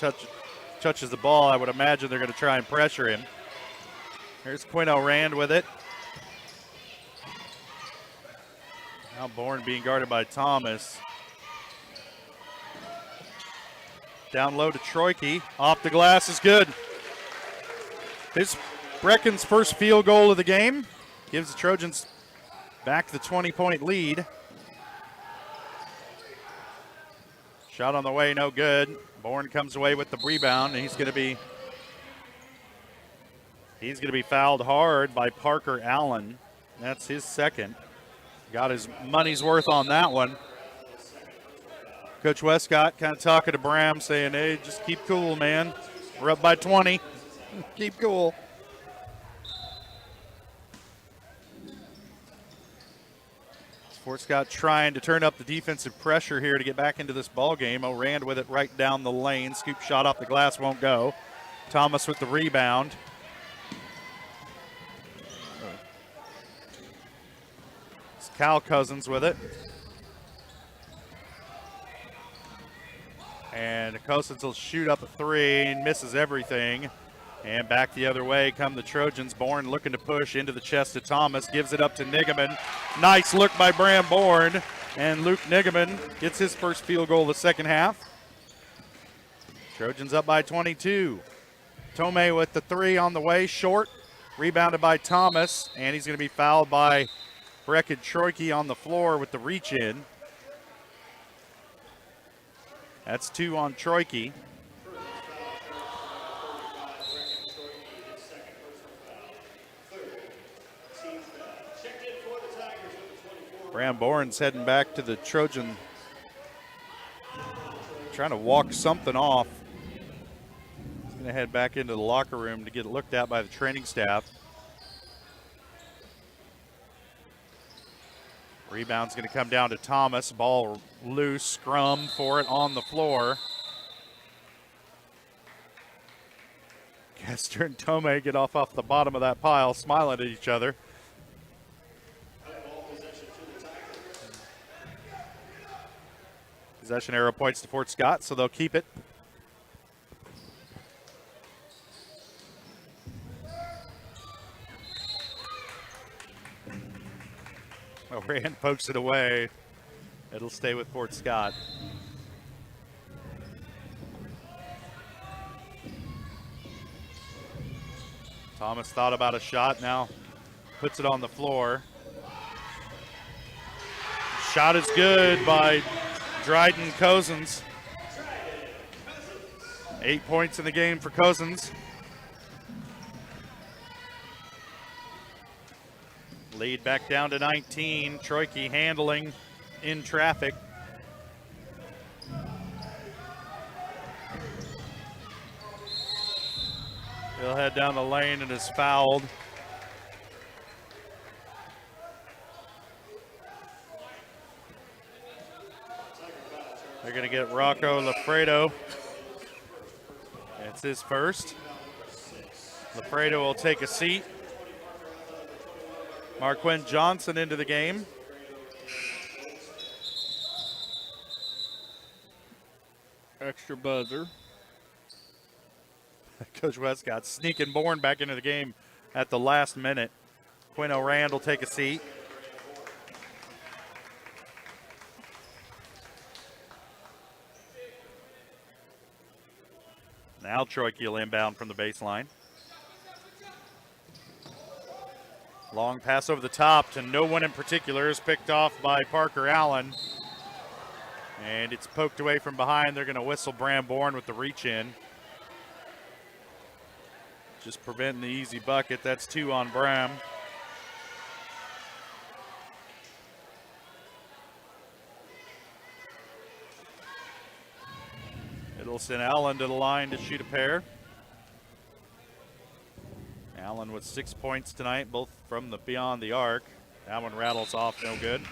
touches the ball. I would imagine they're going to try and pressure him. Here's Quinn Rand with it. Now Bourne being guarded by Thomas. Down low to Troike. Off the glass is good. This Brecken's first field goal of the game gives the Trojans back the 20-point lead. Shot on the way, no good. Bourne comes away with the rebound, and he's going to be fouled hard by Parker Allen. That's his second. Got his money's worth on that one. Coach Westcott kind of talking to Bram, saying, hey, just keep cool, man. We're up by 20. Keep cool. Fort Scott trying to turn up the defensive pressure here to get back into this ball game. O'Rand with it right down the lane. Scoop shot off the glass, won't go. Thomas with the rebound. It's Cal Cousins with it. And Cousins will shoot up a three and misses everything. And back the other way come the Trojans. Bourne looking to push into the chest of Thomas. Gives it up to Nigaman. Nice look by Bram Bourne. And Luke Nigaman gets his first field goal of the second half. Trojans up by 22. Tomei with the three on the way. Short. Rebounded by Thomas. And he's going to be fouled by Brecken Troike on the floor with the reach in. That's two on Troike. Bram Bourne's heading back to the Trojan, trying to walk something off. He's going to head back into the locker room to get looked at by the training staff. Rebound's going to come down to Thomas. Ball loose, scrum for it on the floor. Kester and Tomei get off the bottom of that pile, smiling at each other. Possession arrow points to Fort Scott, so they'll keep it. Rand pokes it away. It'll stay with Fort Scott. Thomas thought about a shot, now puts it on the floor. Shot is good by Dryden Cousins. 8 points in the game for Cousins. Lead back down to 19. Troike handling in traffic. that down the lane and is fouled. They're going to get Rocco Lafredo. It's his first. Lafredo will take a seat. Marquin Johnson into the game.
Extra buzzer.
Coach Westcott sneaking Bourne back into the game at the last minute. Quinn O'Rand will take a seat. Now Troike will inbound from the baseline. Long pass over the top to no one in particular is picked off by Parker Allen. And it's poked away from behind. They're going to whistle Bram Bourne with the reach in. Just preventing the easy bucket. That's 2 on Bram. It'll send Allen to the line to shoot a pair. Allen with 6 points tonight, both from the beyond the arc. That one rattles off, no good.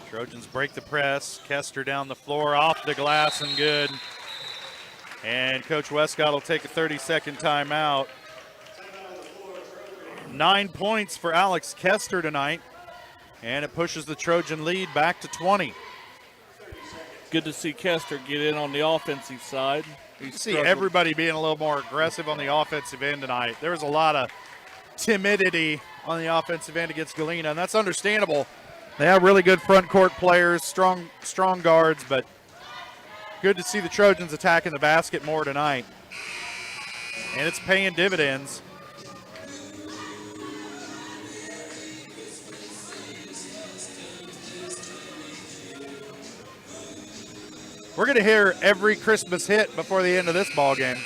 Trojans break the press. Kester down the floor, off the glass and good. And Coach Westcott will take a 30-second timeout. 9 points for Alex Kester tonight. And it pushes the Trojan lead back to 20.
Good to see Kester get in on the offensive side.
You see everybody being a little more aggressive on the offensive end tonight. There was a lot of timidity on the offensive end against Galena, and that's understandable. They have really good front court players, strong guards, but good to see the Trojans attacking the basket more tonight. And it's paying dividends. We're going to hear every Christmas hit before the end of this ball game.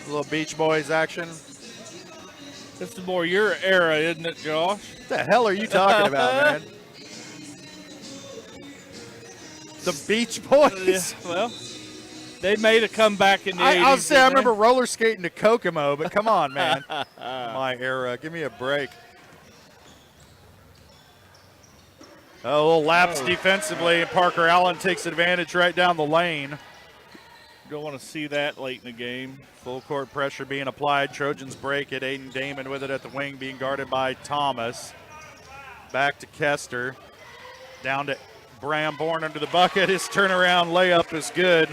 A little Beach Boys action.
This is more your era, isn't it, Josh?
What the hell are you talking about, man? The Beach Boys?
Yeah, well, they made a comeback in the 80s.
I'll say I remember roller skating to Kokomo, but come on, man. My era. Give me a break. A little lapse defensively, and Parker Allen takes advantage right down the lane.
Don't want to see that late in the game.
Full court pressure being applied. Trojans break it. Aiden Damon with it at the wing, being guarded by Thomas. Back to Kester. Down to Bram Bourne under the bucket. His turnaround layup is good.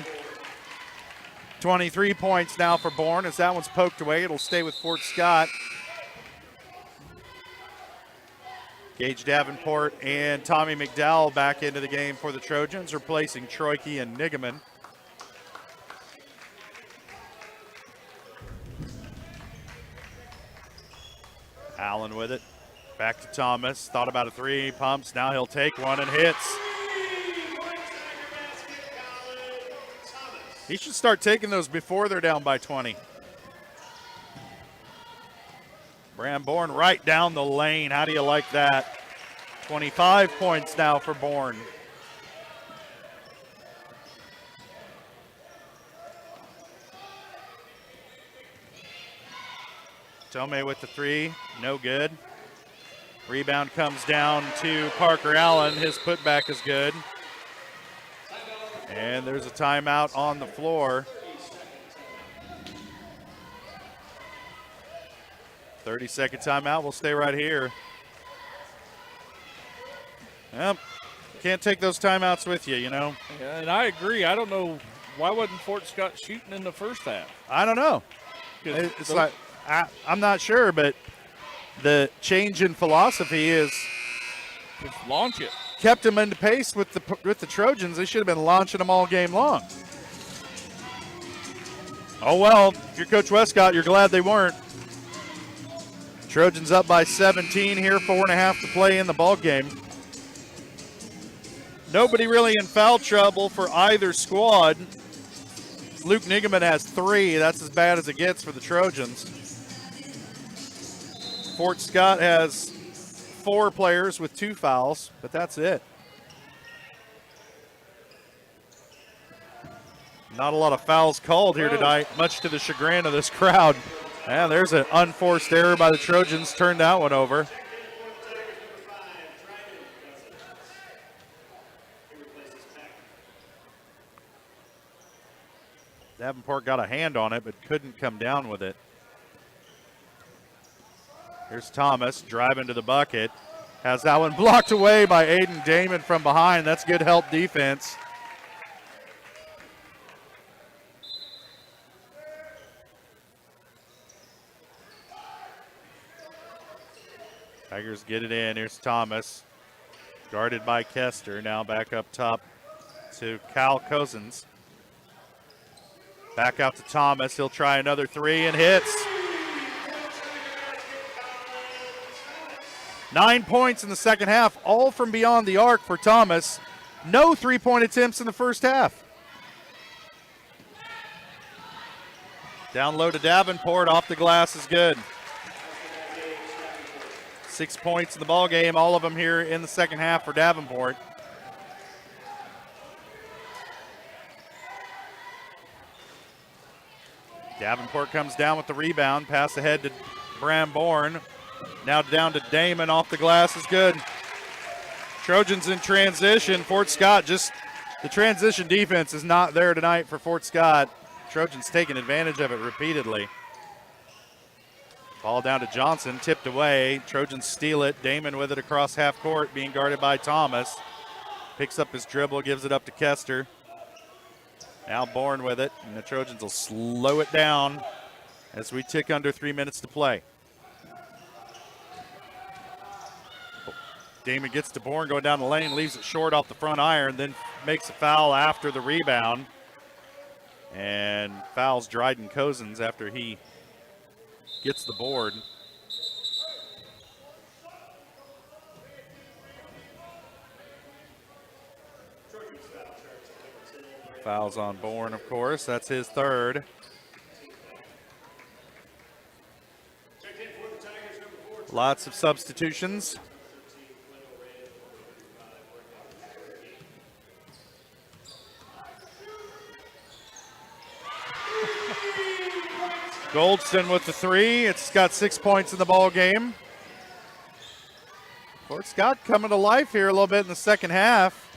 23 points now for Bourne as that one's poked away. It'll stay with Fort Scott. Gage Davenport and Tommy McDowell back into the game for the Trojans, replacing Troike and Nigaman. Allen with it. Back to Thomas. Thought about a three. Pumps. Now he'll take one and hits. He should start taking those before they're down by 20. Bram Bourne right down the lane. How do you like that? 25 points now for Bourne. Tomei with the three, no good. Rebound comes down to Parker Allen. His putback is good. And there's a timeout on the floor. 30-second timeout. We'll stay right here. Yep. Can't take those timeouts with you, you know.
Yeah, and I agree. I don't know, why wasn't Fort Scott shooting in the first half?
I don't know. It's like, I'm not sure, but the change in philosophy is
just launch it.
Kept them into pace with the Trojans. They should have been launching them all game long. Oh, well, if you're Coach Westcott, you're glad they weren't. Trojans up by 17 here, 4.5 to play in the ball game. Nobody really in foul trouble for either squad. Luke Nigaman has 3. That's as bad as it gets for the Trojans. Fort Scott has 4 players with 2 fouls, but that's it. Not a lot of fouls called here tonight, much to the chagrin of this crowd. And there's an unforced error by the Trojans, turned that one over. Davenport got a hand on it, but couldn't come down with it. Here's Thomas driving to the bucket. Has that one blocked away by Aiden Damon from behind. That's good help defense. Tigers get it in. Here's Thomas. Guarded by Kester. Now back up top to Cal Cousins. Back out to Thomas. He'll try another 3 and hits. 9 points in the second half, all from beyond the arc for Thomas. No 3-point attempts in the first half. Down low to Davenport. Off the glass is good. 6 points in the ball game, all of them here in the second half for Davenport. Davenport comes down with the rebound. Pass ahead to Bram Bourne. Now down to Damon. Off the glass is good. Trojans in transition. Fort Scott the transition defense is not there tonight for Fort Scott. Trojans taking advantage of it repeatedly. Ball down to Johnson, tipped away. Trojans steal it. Damon with it across half court, being guarded by Thomas. Picks up his dribble, gives it up to Kester. Now Bourne with it, and the Trojans will slow it down as we tick under 3 minutes to play. Damon gets to Bourne, going down the lane, leaves it short off the front iron, then makes a foul after the rebound. And fouls Dryden Cousins after he gets the board. Fouls on Bourne, of course. That's his third. Lots of substitutions. Goldston with the 3. It's got 6 points in the ball game. Fort Scott coming to life here a little bit in the second half.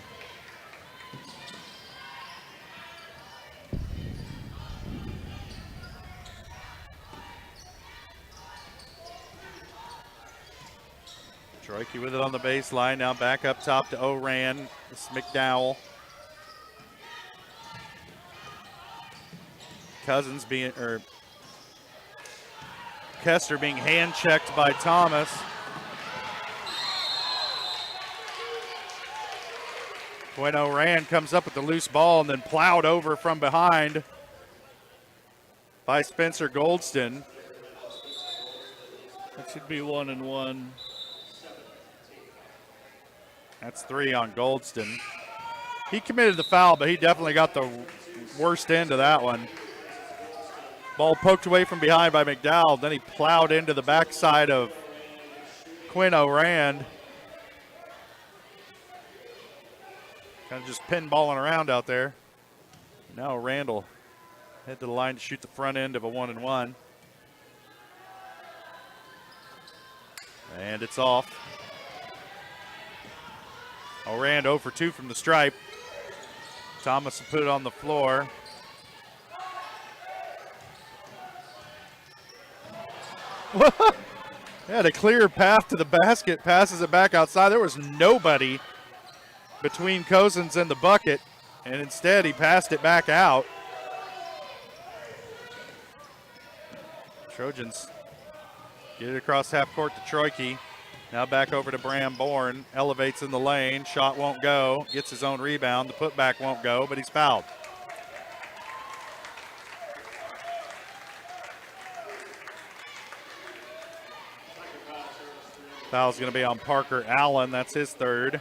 Troike with it on the baseline. Now back up top to Oran. This is McDowell. Cousins Kester being hand-checked by Thomas. When Oran comes up with the loose ball and then plowed over from behind by Spencer Goldston.
That should be 1 and 1.
That's 3 on Goldston. He committed the foul, but he definitely got the worst end of that one. Ball poked away from behind by McDowell. Then he plowed into the backside of Quinn Oran. Kind of just pinballing around out there. Now Randall head to the line to shoot the front end of a 1 and 1. And it's off. Oran 0 for 2 from the stripe. Thomas will put it on the floor. Had a clear path to the basket, passes it back outside. There was nobody between Cousins and the bucket, and instead he passed it back out. Trojans get it across half court to Troike. Now back over to Bram Bourne. Elevates in the lane. Shot won't go. Gets his own rebound. The putback won't go, but he's fouled. Foul's going to be on Parker Allen. That's his third.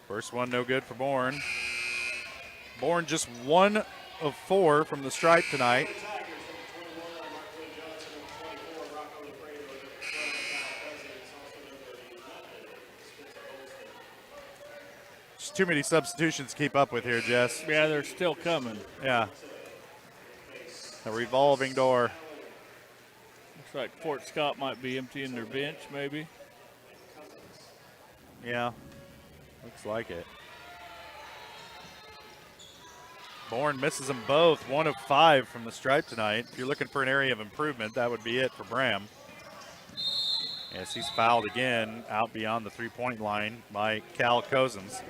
First one no good for Bourne. Bourne just 1 of 4 from the stripe tonight. There's too many substitutions to keep up with here, Jess.
Yeah, they're still coming.
Yeah. A revolving door.
Looks like Fort Scott might be emptying their bench, maybe.
Yeah, looks like it. Bourne misses them both, 1 of 5 from the stripe tonight. If you're looking for an area of improvement, that would be it for Bram. Yes, he's fouled again out beyond the three-point line by Cal Cozens.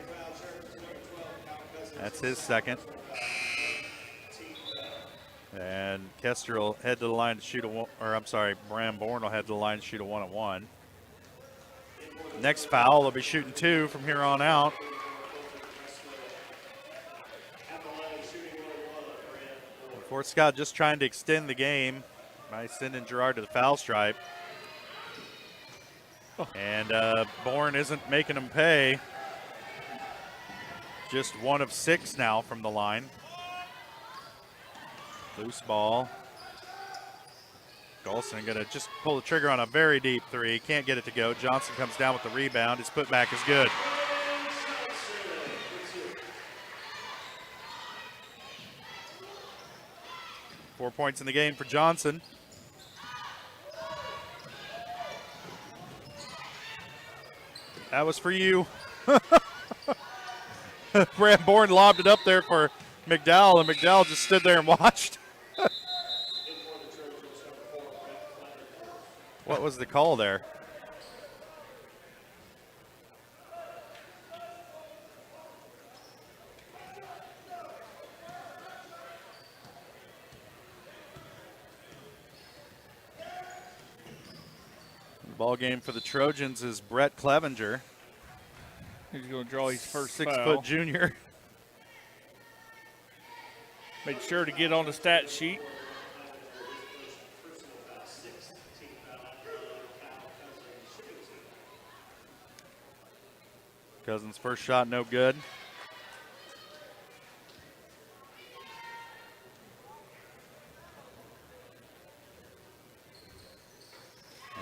That's his second. And Kester will head to the line to shoot Bram Bourne will head to the line to shoot a 1-on-1. Next foul, they'll be shooting 2 from here on out. Fort Scott just trying to extend the game by sending Girard to the foul stripe. And Bourne isn't making them pay. Just 1 of 6 now from the line. Loose ball. Golson going to just pull the trigger on a very deep three. Can't get it to go. Johnson comes down with the rebound. His putback is good. Four points in the game for Johnson. That was for you. Bram Bourne lobbed it up there for McDowell, and McDowell just stood there and watched. What was the call there? The ball game for the Trojans is Brett Clevenger.
He's going to draw his first
6-foot
foul.
junior.
Make sure to get on the stat sheet.
Cousins' first shot, no good.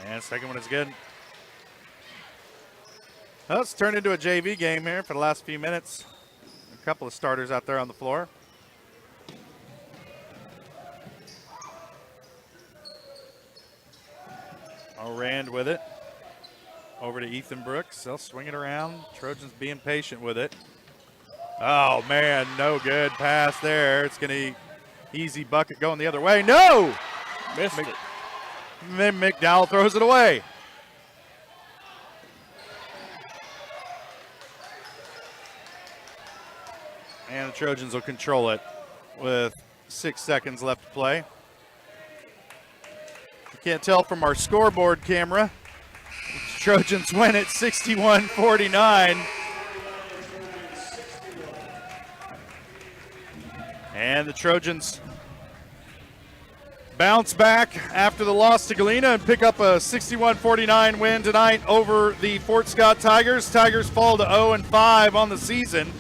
And second one is good. Well, it's turned into a JV game here for the last few minutes. A couple of starters out there on the floor. Rand with it. Over to Ethan Brooks. They'll swing it around. Trojans being patient with it. Oh, man, no good pass there. It's going to be easy bucket going the other way. No!
Missed it.
Then McDowell throws it away. And the Trojans will control it with 6 seconds left to play. You can't tell from our scoreboard camera. The Trojans win it 61-49. And the Trojans bounce back after the loss to Galena and pick up a 61-49 win tonight over the Fort Scott Tigers. Tigers fall to 0-5 on the season.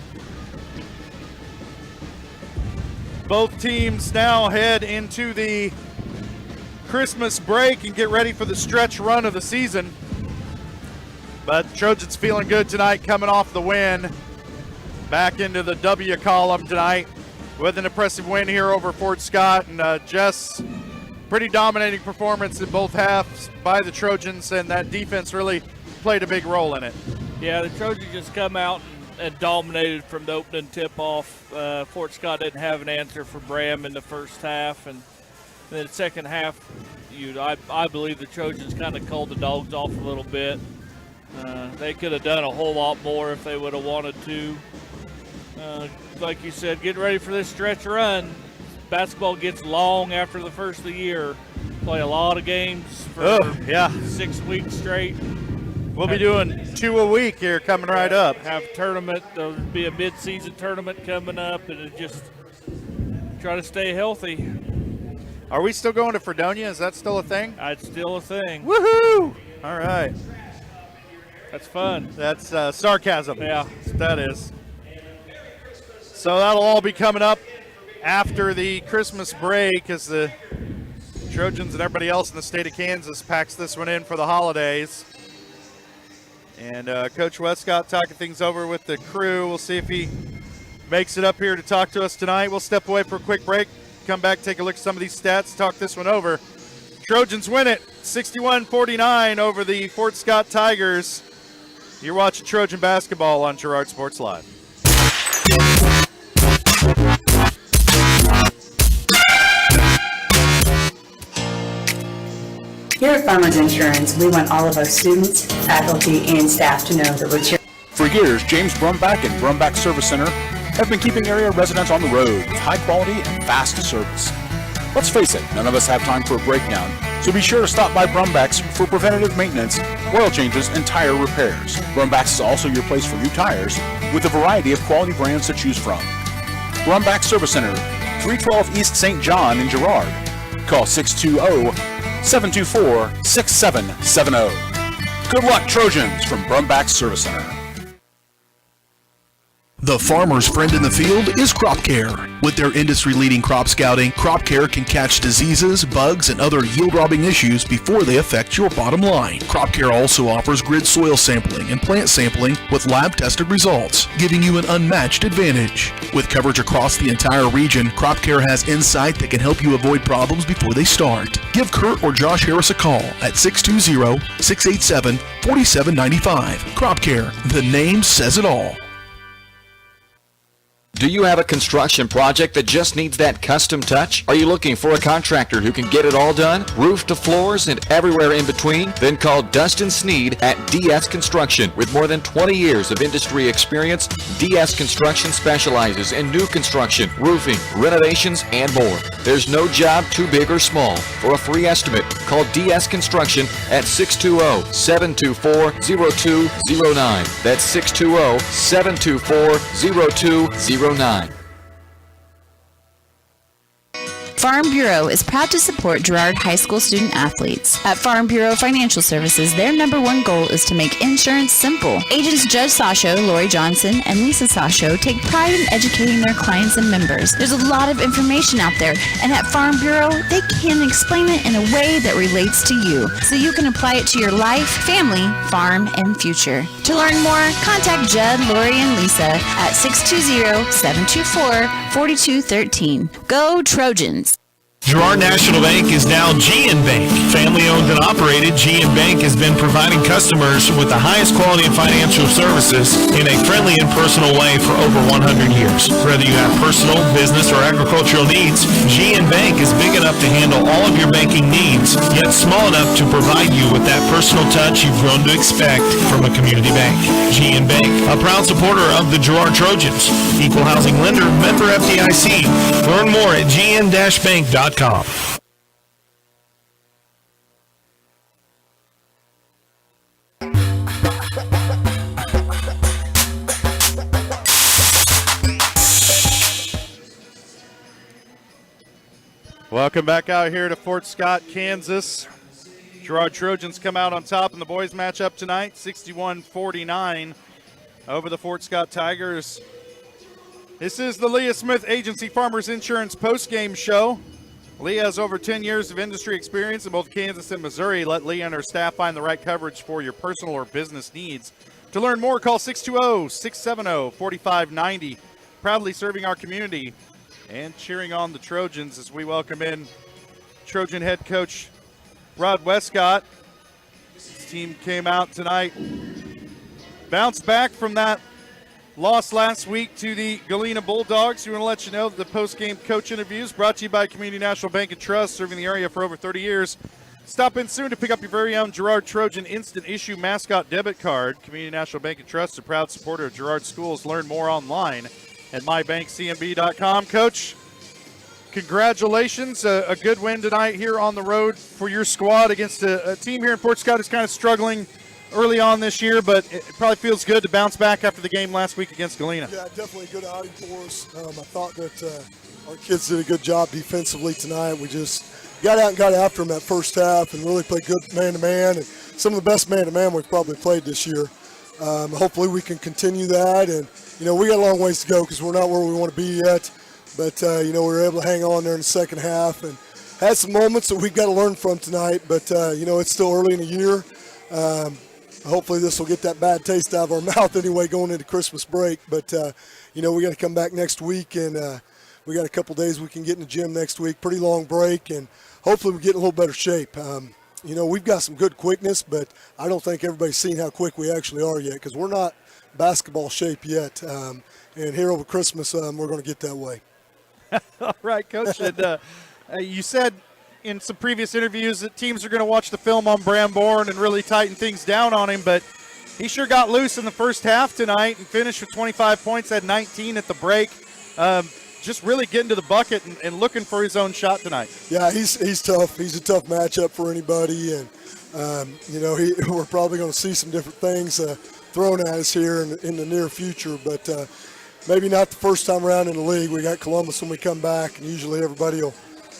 Both teams now head into the Christmas break and get ready for the stretch run of the season. But the Trojans feeling good tonight, coming off the win. Back into the W column tonight with an impressive win here over Fort Scott. And Jess, pretty dominating performance in both halves by the Trojans, and that defense really played a big role in it.
Yeah, the Trojans just come out and dominated from the opening tip-off. Fort Scott didn't have an answer for Bram in the first half, and then the second half, I believe the Trojans kind of called the dogs off a little bit. They could have done a whole lot more if they would have wanted to. Like you said, getting ready for this stretch run. Basketball gets long after the first of the year. Play a lot of games for 6 weeks straight.
We'll be doing 2 a week here coming right up.
Have a tournament. There'll be a mid-season tournament coming up, and just try to stay healthy.
Are we still going to Fredonia? Is that still a thing?
It's still a thing.
Woohoo! All right.
That's fun.
That's sarcasm.
Yeah.
That's what that is. So that'll all be coming up after the Christmas break as the Trojans and everybody else in the state of Kansas packs this one in for the holidays. And Coach Westcott talking things over with the crew. We'll see if he makes it up here to talk to us tonight. We'll step away for a quick break, come back, take a look at some of these stats, talk this one over. Trojans win it 61-49 over the Fort Scott Tigers. You're watching Trojan basketball on Girard Sports Live.
Here at Farmers Insurance, we want all of our students, faculty, and staff to know that we're cheering.
For years, James Brumback and Brumback Service Center have been keeping area residents on the road with high quality and fast service. Let's face it, none of us have time for a breakdown, so be sure to stop by Brumback's for preventative maintenance, oil changes, and tire repairs. Brumback's is also your place for new tires with a variety of quality brands to choose from. Brumback Service Center, 312 East St. John in Girard. Call 620-724-6770. Good luck, Trojans, from Brumback Service Center.
The farmer's friend in the field is Crop Care. With their industry-leading crop scouting, Crop Care can catch diseases, bugs, and other yield-robbing issues before they affect your bottom line. Crop Care also offers grid soil sampling and plant sampling with lab-tested results, giving you an unmatched advantage. With coverage across the entire region, Crop Care has insight that can help you avoid problems before they start. Give Kurt or Josh Harris a call at 620-687-4795. Crop Care, the name says it all.
Do you have a construction project that just needs that custom touch? Are you looking for a contractor who can get it all done, roof to floors and everywhere in between? Then call Dustin Sneed at DS Construction. With more than 20 years of industry experience, DS Construction specializes in new construction, roofing, renovations, and more. There's no job too big or small. For a free estimate, call DS Construction at 620-724-0209. That's 620-724-0209.
Farm Bureau is proud to support Girard High School student athletes. At Farm Bureau Financial Services, their #1 goal is to make insurance simple. Agents Judge Sasho, Lori Johnson, and Lisa Sasho take pride in educating their clients and members. There's a lot of information out there, and at Farm Bureau, they can explain it in a way that relates to you, so you can apply it to your life, family, farm, and future. To learn more, contact Judd, Lori, and Lisa at 620-724-4213. Go Trojans!
Girard National Bank is now GN Bank. Family-owned and operated, GN Bank has been providing customers with the highest quality of financial services in a friendly and personal way for over 100 years. Whether you have personal, business, or agricultural needs, GN Bank is big enough to handle all of your banking needs, yet small enough to provide you with that personal touch you've grown to expect from a community bank. GN Bank, a proud supporter of the Girard Trojans. Equal housing lender, member FDIC. Learn more at gn-bank.com.
Welcome back out here to Fort Scott, Kansas. Girard Trojans come out on top in the boys matchup tonight, 61-49 over the Fort Scott Tigers. This is the Leah Smith Agency Farmers Insurance postgame show. Leah has over 10 years of industry experience in both Kansas and Missouri. Let Leah and her staff find the right coverage for your personal or business needs. To learn more, call 620-670-4590. Proudly serving our community and cheering on the Trojans as we welcome in Trojan head coach Rod Westcott. His team came out tonight, bounced back from that loss last week to the Galena Bulldogs. We want to let you know that the post-game coach interviews brought to you by Community National Bank and Trust, serving the area for over 30 years. Stop in soon to pick up your very own Girard Trojan Instant Issue Mascot Debit Card. Community National Bank and Trust, a proud supporter of Girard Schools. Learn more online at mybankcmb.com. Coach, congratulations. A good win tonight here on the road for your squad against a team here in Fort Scott who's kind of struggling early on this year, but it probably feels good to bounce back after the game last week against Galena.
Yeah, definitely a good outing for us. I thought that our kids did a good job defensively tonight. We just got out and got after them that first half and really played good man-to-man, and some of the best man-to-man we've probably played this year. Hopefully we can continue that, and we got a long ways to go because we're not where we want to be yet. But we were able to hang on there in the second half and had some moments that we've got to learn from tonight. But it's still early in the year. Hopefully this will get that bad taste out of our mouth anyway going into Christmas break. But we got to come back next week, and we got a couple days we can get in the gym next week. Pretty long break, and hopefully we get in a little better shape. We've got some good quickness, but I don't think everybody's seen how quick we actually are yet because we're not basketball shape yet. And here over Christmas, we're going to get that way.
All right, Coach. And you said in some previous interviews that teams are going to watch the film on Bram Bourne and really tighten things down on him, but he sure got loose in the first half tonight and finished with 25 points, had 19 at the break. Just really getting to the bucket and looking for his own shot tonight.
Yeah, he's tough. He's a tough matchup for anybody, and we're probably going to see some different things thrown at us here in the near future, but maybe not the first time around in the league. We got Columbus when we come back, and usually everybody will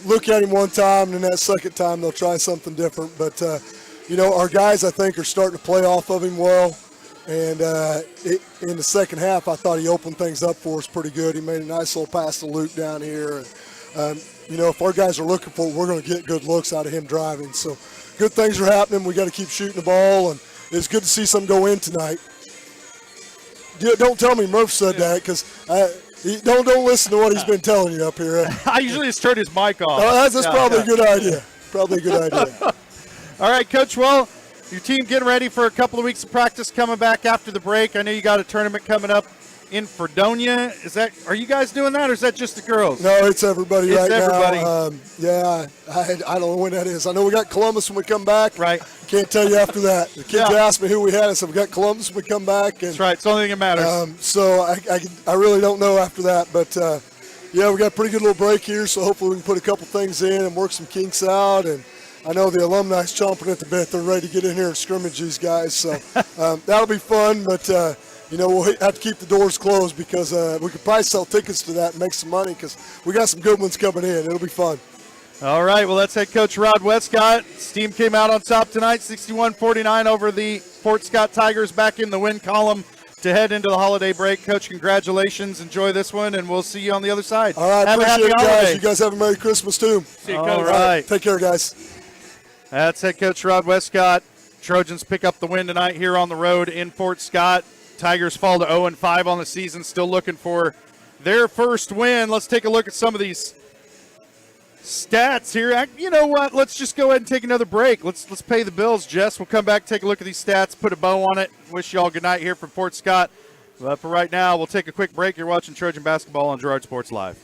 look at him one time, and then that second time they'll try something different. But our guys, I think, are starting to play off of him well. And in the second half, I thought he opened things up for us pretty good. He made a nice little pass to Luke down here. And, if our guys are looking for it, we're going to get good looks out of him driving. So good things are happening. We got to keep shooting the ball, and it's good to see some go in tonight. Don't tell me Murph said that, because don't listen to what he's been telling you up here.
I usually just turn his mic off.
That's probably a good idea. Probably a good idea.
All right, Coach. Well, your team getting ready for a couple of weeks of practice coming back after the break. I know you got a tournament coming up in Fredonia. Are you guys doing that, or is that just the girls?
No, it's everybody
it's
right
everybody.
now. I don't know when that is. I know we got Columbus when we come back.
Right.
Can't tell you after that. The kids asked me who we had. I said we got Columbus when we come back. And,
that's right. It's the only thing that matters.
So I really don't know after that. But, we got a pretty good little break here, so hopefully we can put a couple things in and work some kinks out. And I know the alumni's chomping at the bit. They're ready to get in here and scrimmage these guys. So that'll be fun. But, we'll have to keep the doors closed because we could probably sell tickets to that and make some money because we got some good ones coming in. It'll be fun.
All right, well, that's head coach Rod Westcott. His team came out on top tonight, 61-49 over the Fort Scott Tigers, back in the win column to head into the holiday break. Coach, congratulations. Enjoy this one, and we'll see you on the other side.
All right,
have
appreciate
a happy
it,
holiday.
guys. You guys have a Merry Christmas, too.
See you,
All
Coach.
right.
Take care, guys.
That's head coach Rod Westcott. Trojans pick up the win tonight here on the road in Fort Scott. Tigers fall to 0-5 on the season, still looking for their first win. Let's take a look at some of these stats here. You know what? Let's just go ahead and take another break. Let's pay the bills, Jess. We'll come back, take a look at these stats, put a bow on it. Wish you all good night here from Fort Scott. But for right now, we'll take a quick break. You're watching Trojan Basketball on Girard Sports Live.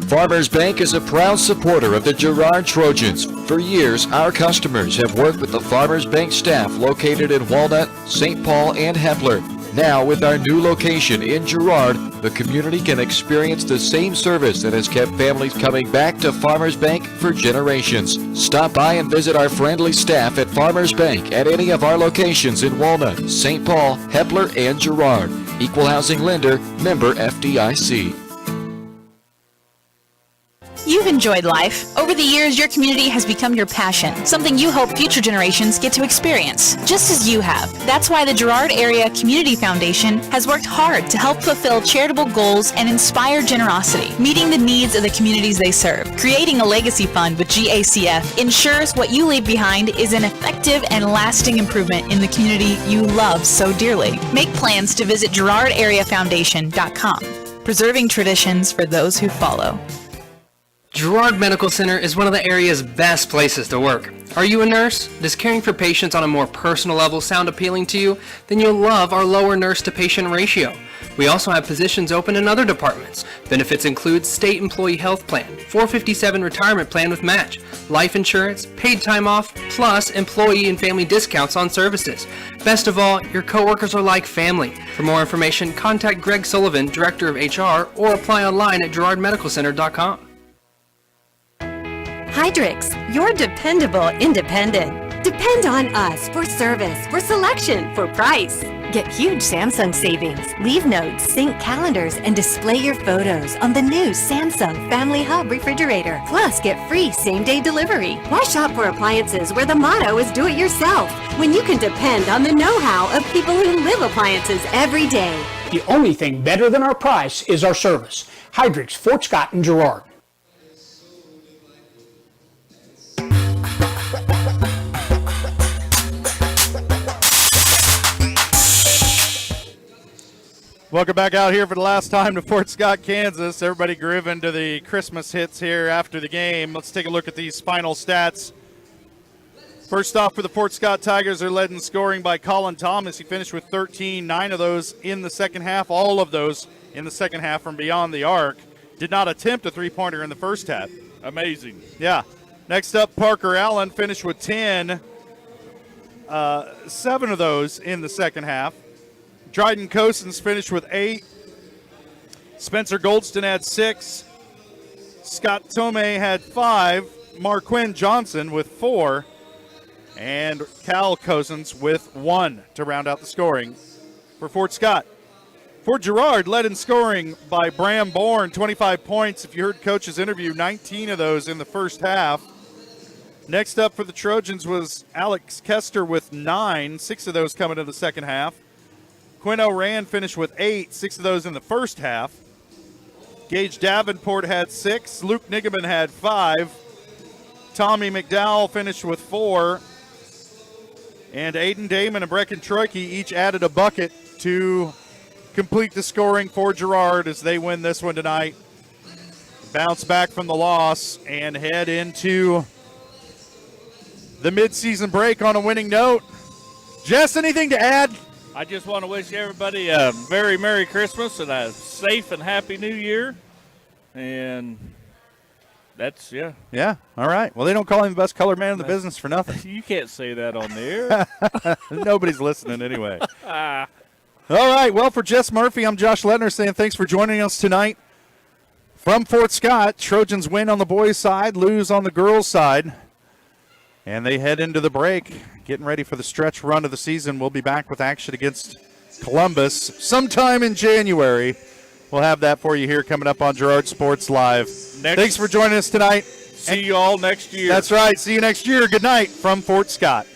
Farmers Bank is a proud supporter of the Girard Trojans. For years, our customers have worked with the Farmers Bank staff located in Walnut, St. Paul, and Hepler. Now, with our new location in Girard, the community can experience the same service that has kept families coming back to Farmers Bank for generations. Stop by and visit our friendly staff at Farmers Bank at any of our locations in Walnut, St. Paul, Hepler, and Girard. Equal housing lender, member FDIC.
You've enjoyed life. Over the years, your community has become your passion, something you hope future generations get to experience, just as you have. That's why the Girard Area Community Foundation has worked hard to help fulfill charitable goals and inspire generosity, meeting the needs of the communities they serve. Creating a legacy fund with GACF ensures what you leave behind is an effective and lasting improvement in the community you love so dearly. Make plans to visit GirardAreaFoundation.com, preserving traditions for those who follow.
Girard Medical Center is one of the area's best places to work. Are you a nurse? Does caring for patients on a more personal level sound appealing to you? Then you'll love our lower nurse-to-patient ratio. We also have positions open in other departments. Benefits include state employee health plan, 457 retirement plan with match, life insurance, paid time off, plus employee and family discounts on services. Best of all, your coworkers are like family. For more information, contact Greg Sullivan, Director of HR, or apply online at girardmedicalcenter.com.
Hydrix, your dependable independent. Depend on us for service, for selection, for price. Get huge Samsung savings. Leave notes, sync calendars, and display your photos on the new Samsung Family Hub refrigerator. Plus, get free same-day delivery. Why shop for appliances where the motto is do it yourself when you can depend on the know-how of people who live appliances every day?
The only thing better than our price is our service. Hydrix, Fort Scott, and Girard.
Welcome back out here for the last time to Fort Scott, Kansas. Everybody grooving to the Christmas hits here after the game. Let's take a look at these final stats. First off, for the Fort Scott Tigers, they're led in scoring by Colin Thomas. He finished with 13, 9 of those in the second half, all of those in the second half from beyond the arc. Did not attempt a three-pointer in the first half.
Amazing.
Yeah. Next up, Parker Allen finished with 10, 7 of those in the second half. Dryden Cosens finished with 8. Spencer Goldston had 6. Scott Tomei had 5. Marquin Johnson with 4. And Cal Cosens with 1 to round out the scoring for Fort Scott. For Girard, led in scoring by Bram Bourne, 25 points. If you heard Coach's interview, 19 of those in the first half. Next up for the Trojans was Alex Kester with 9, 6 of those coming in the second half. Quinn O'Ran finished with 8, 6 of those in the first half. Gage Davenport had 6. Luke Nigaman had 5. Tommy McDowell finished with 4. And Aiden Damon and Brecken Troike each added a bucket to complete the scoring for Girard as they win this one tonight. Bounce back from the loss and head into the midseason break on a winning note. Jess, anything to add?
I just want to wish everybody a very Merry Christmas and a safe and happy New Year. And that's, yeah.
Yeah, all right. Well, they don't call him the best color man in the business for nothing.
You can't say that on the air.
Nobody's listening anyway. All right, well, for Jess Murphy, I'm Josh Ledner saying thanks for joining us tonight. From Fort Scott, Trojans win on the boys' side, lose on the girls' side. And they head into the break, getting ready for the stretch run of the season. We'll be back with action against Columbus sometime in January. We'll have that for you here coming up on Girard Sports Live. Thanks for joining us tonight.
See you all next year.
That's right. See you next year. Good night from Fort Scott.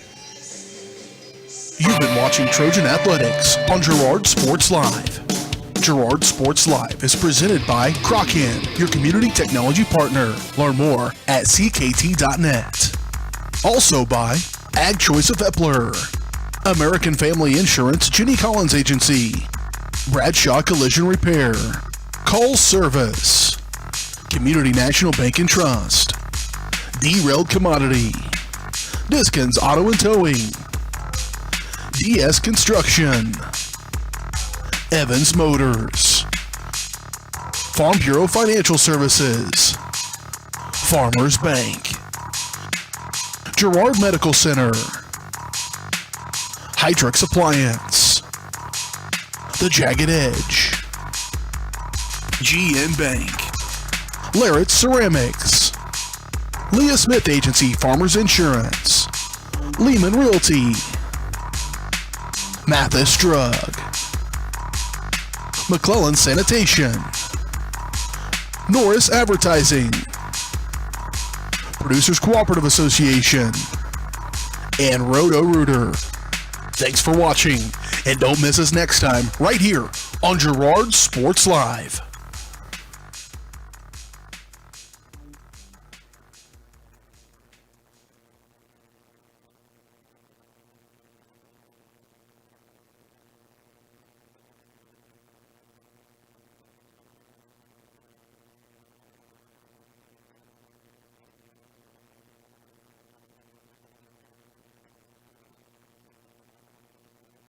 You've been watching Trojan Athletics on Girard Sports Live. Girard Sports Live is presented by Crockhand, your community technology partner. Learn more at ckt.net. Also by Ag Choice of Epler, American Family Insurance, Jenny Collins Agency, Bradshaw Collision Repair, Call Service, Community National Bank and Trust, Derailed Commodity, Diskins Auto and Towing, DS Construction, Evans Motors, Farm Bureau Financial Services, Farmers Bank, Girard Medical Center, Hydrix Appliance, The Jagged Edge, GN Bank, Larrett Ceramics, Leah Smith Agency Farmers Insurance, Lehman Realty, Mathis Drug, McClellan Sanitation, Norris Advertising, Producers Cooperative Association, and Roto-Rooter. Thanks for watching, and don't miss us next time right here on Girard Sports Live.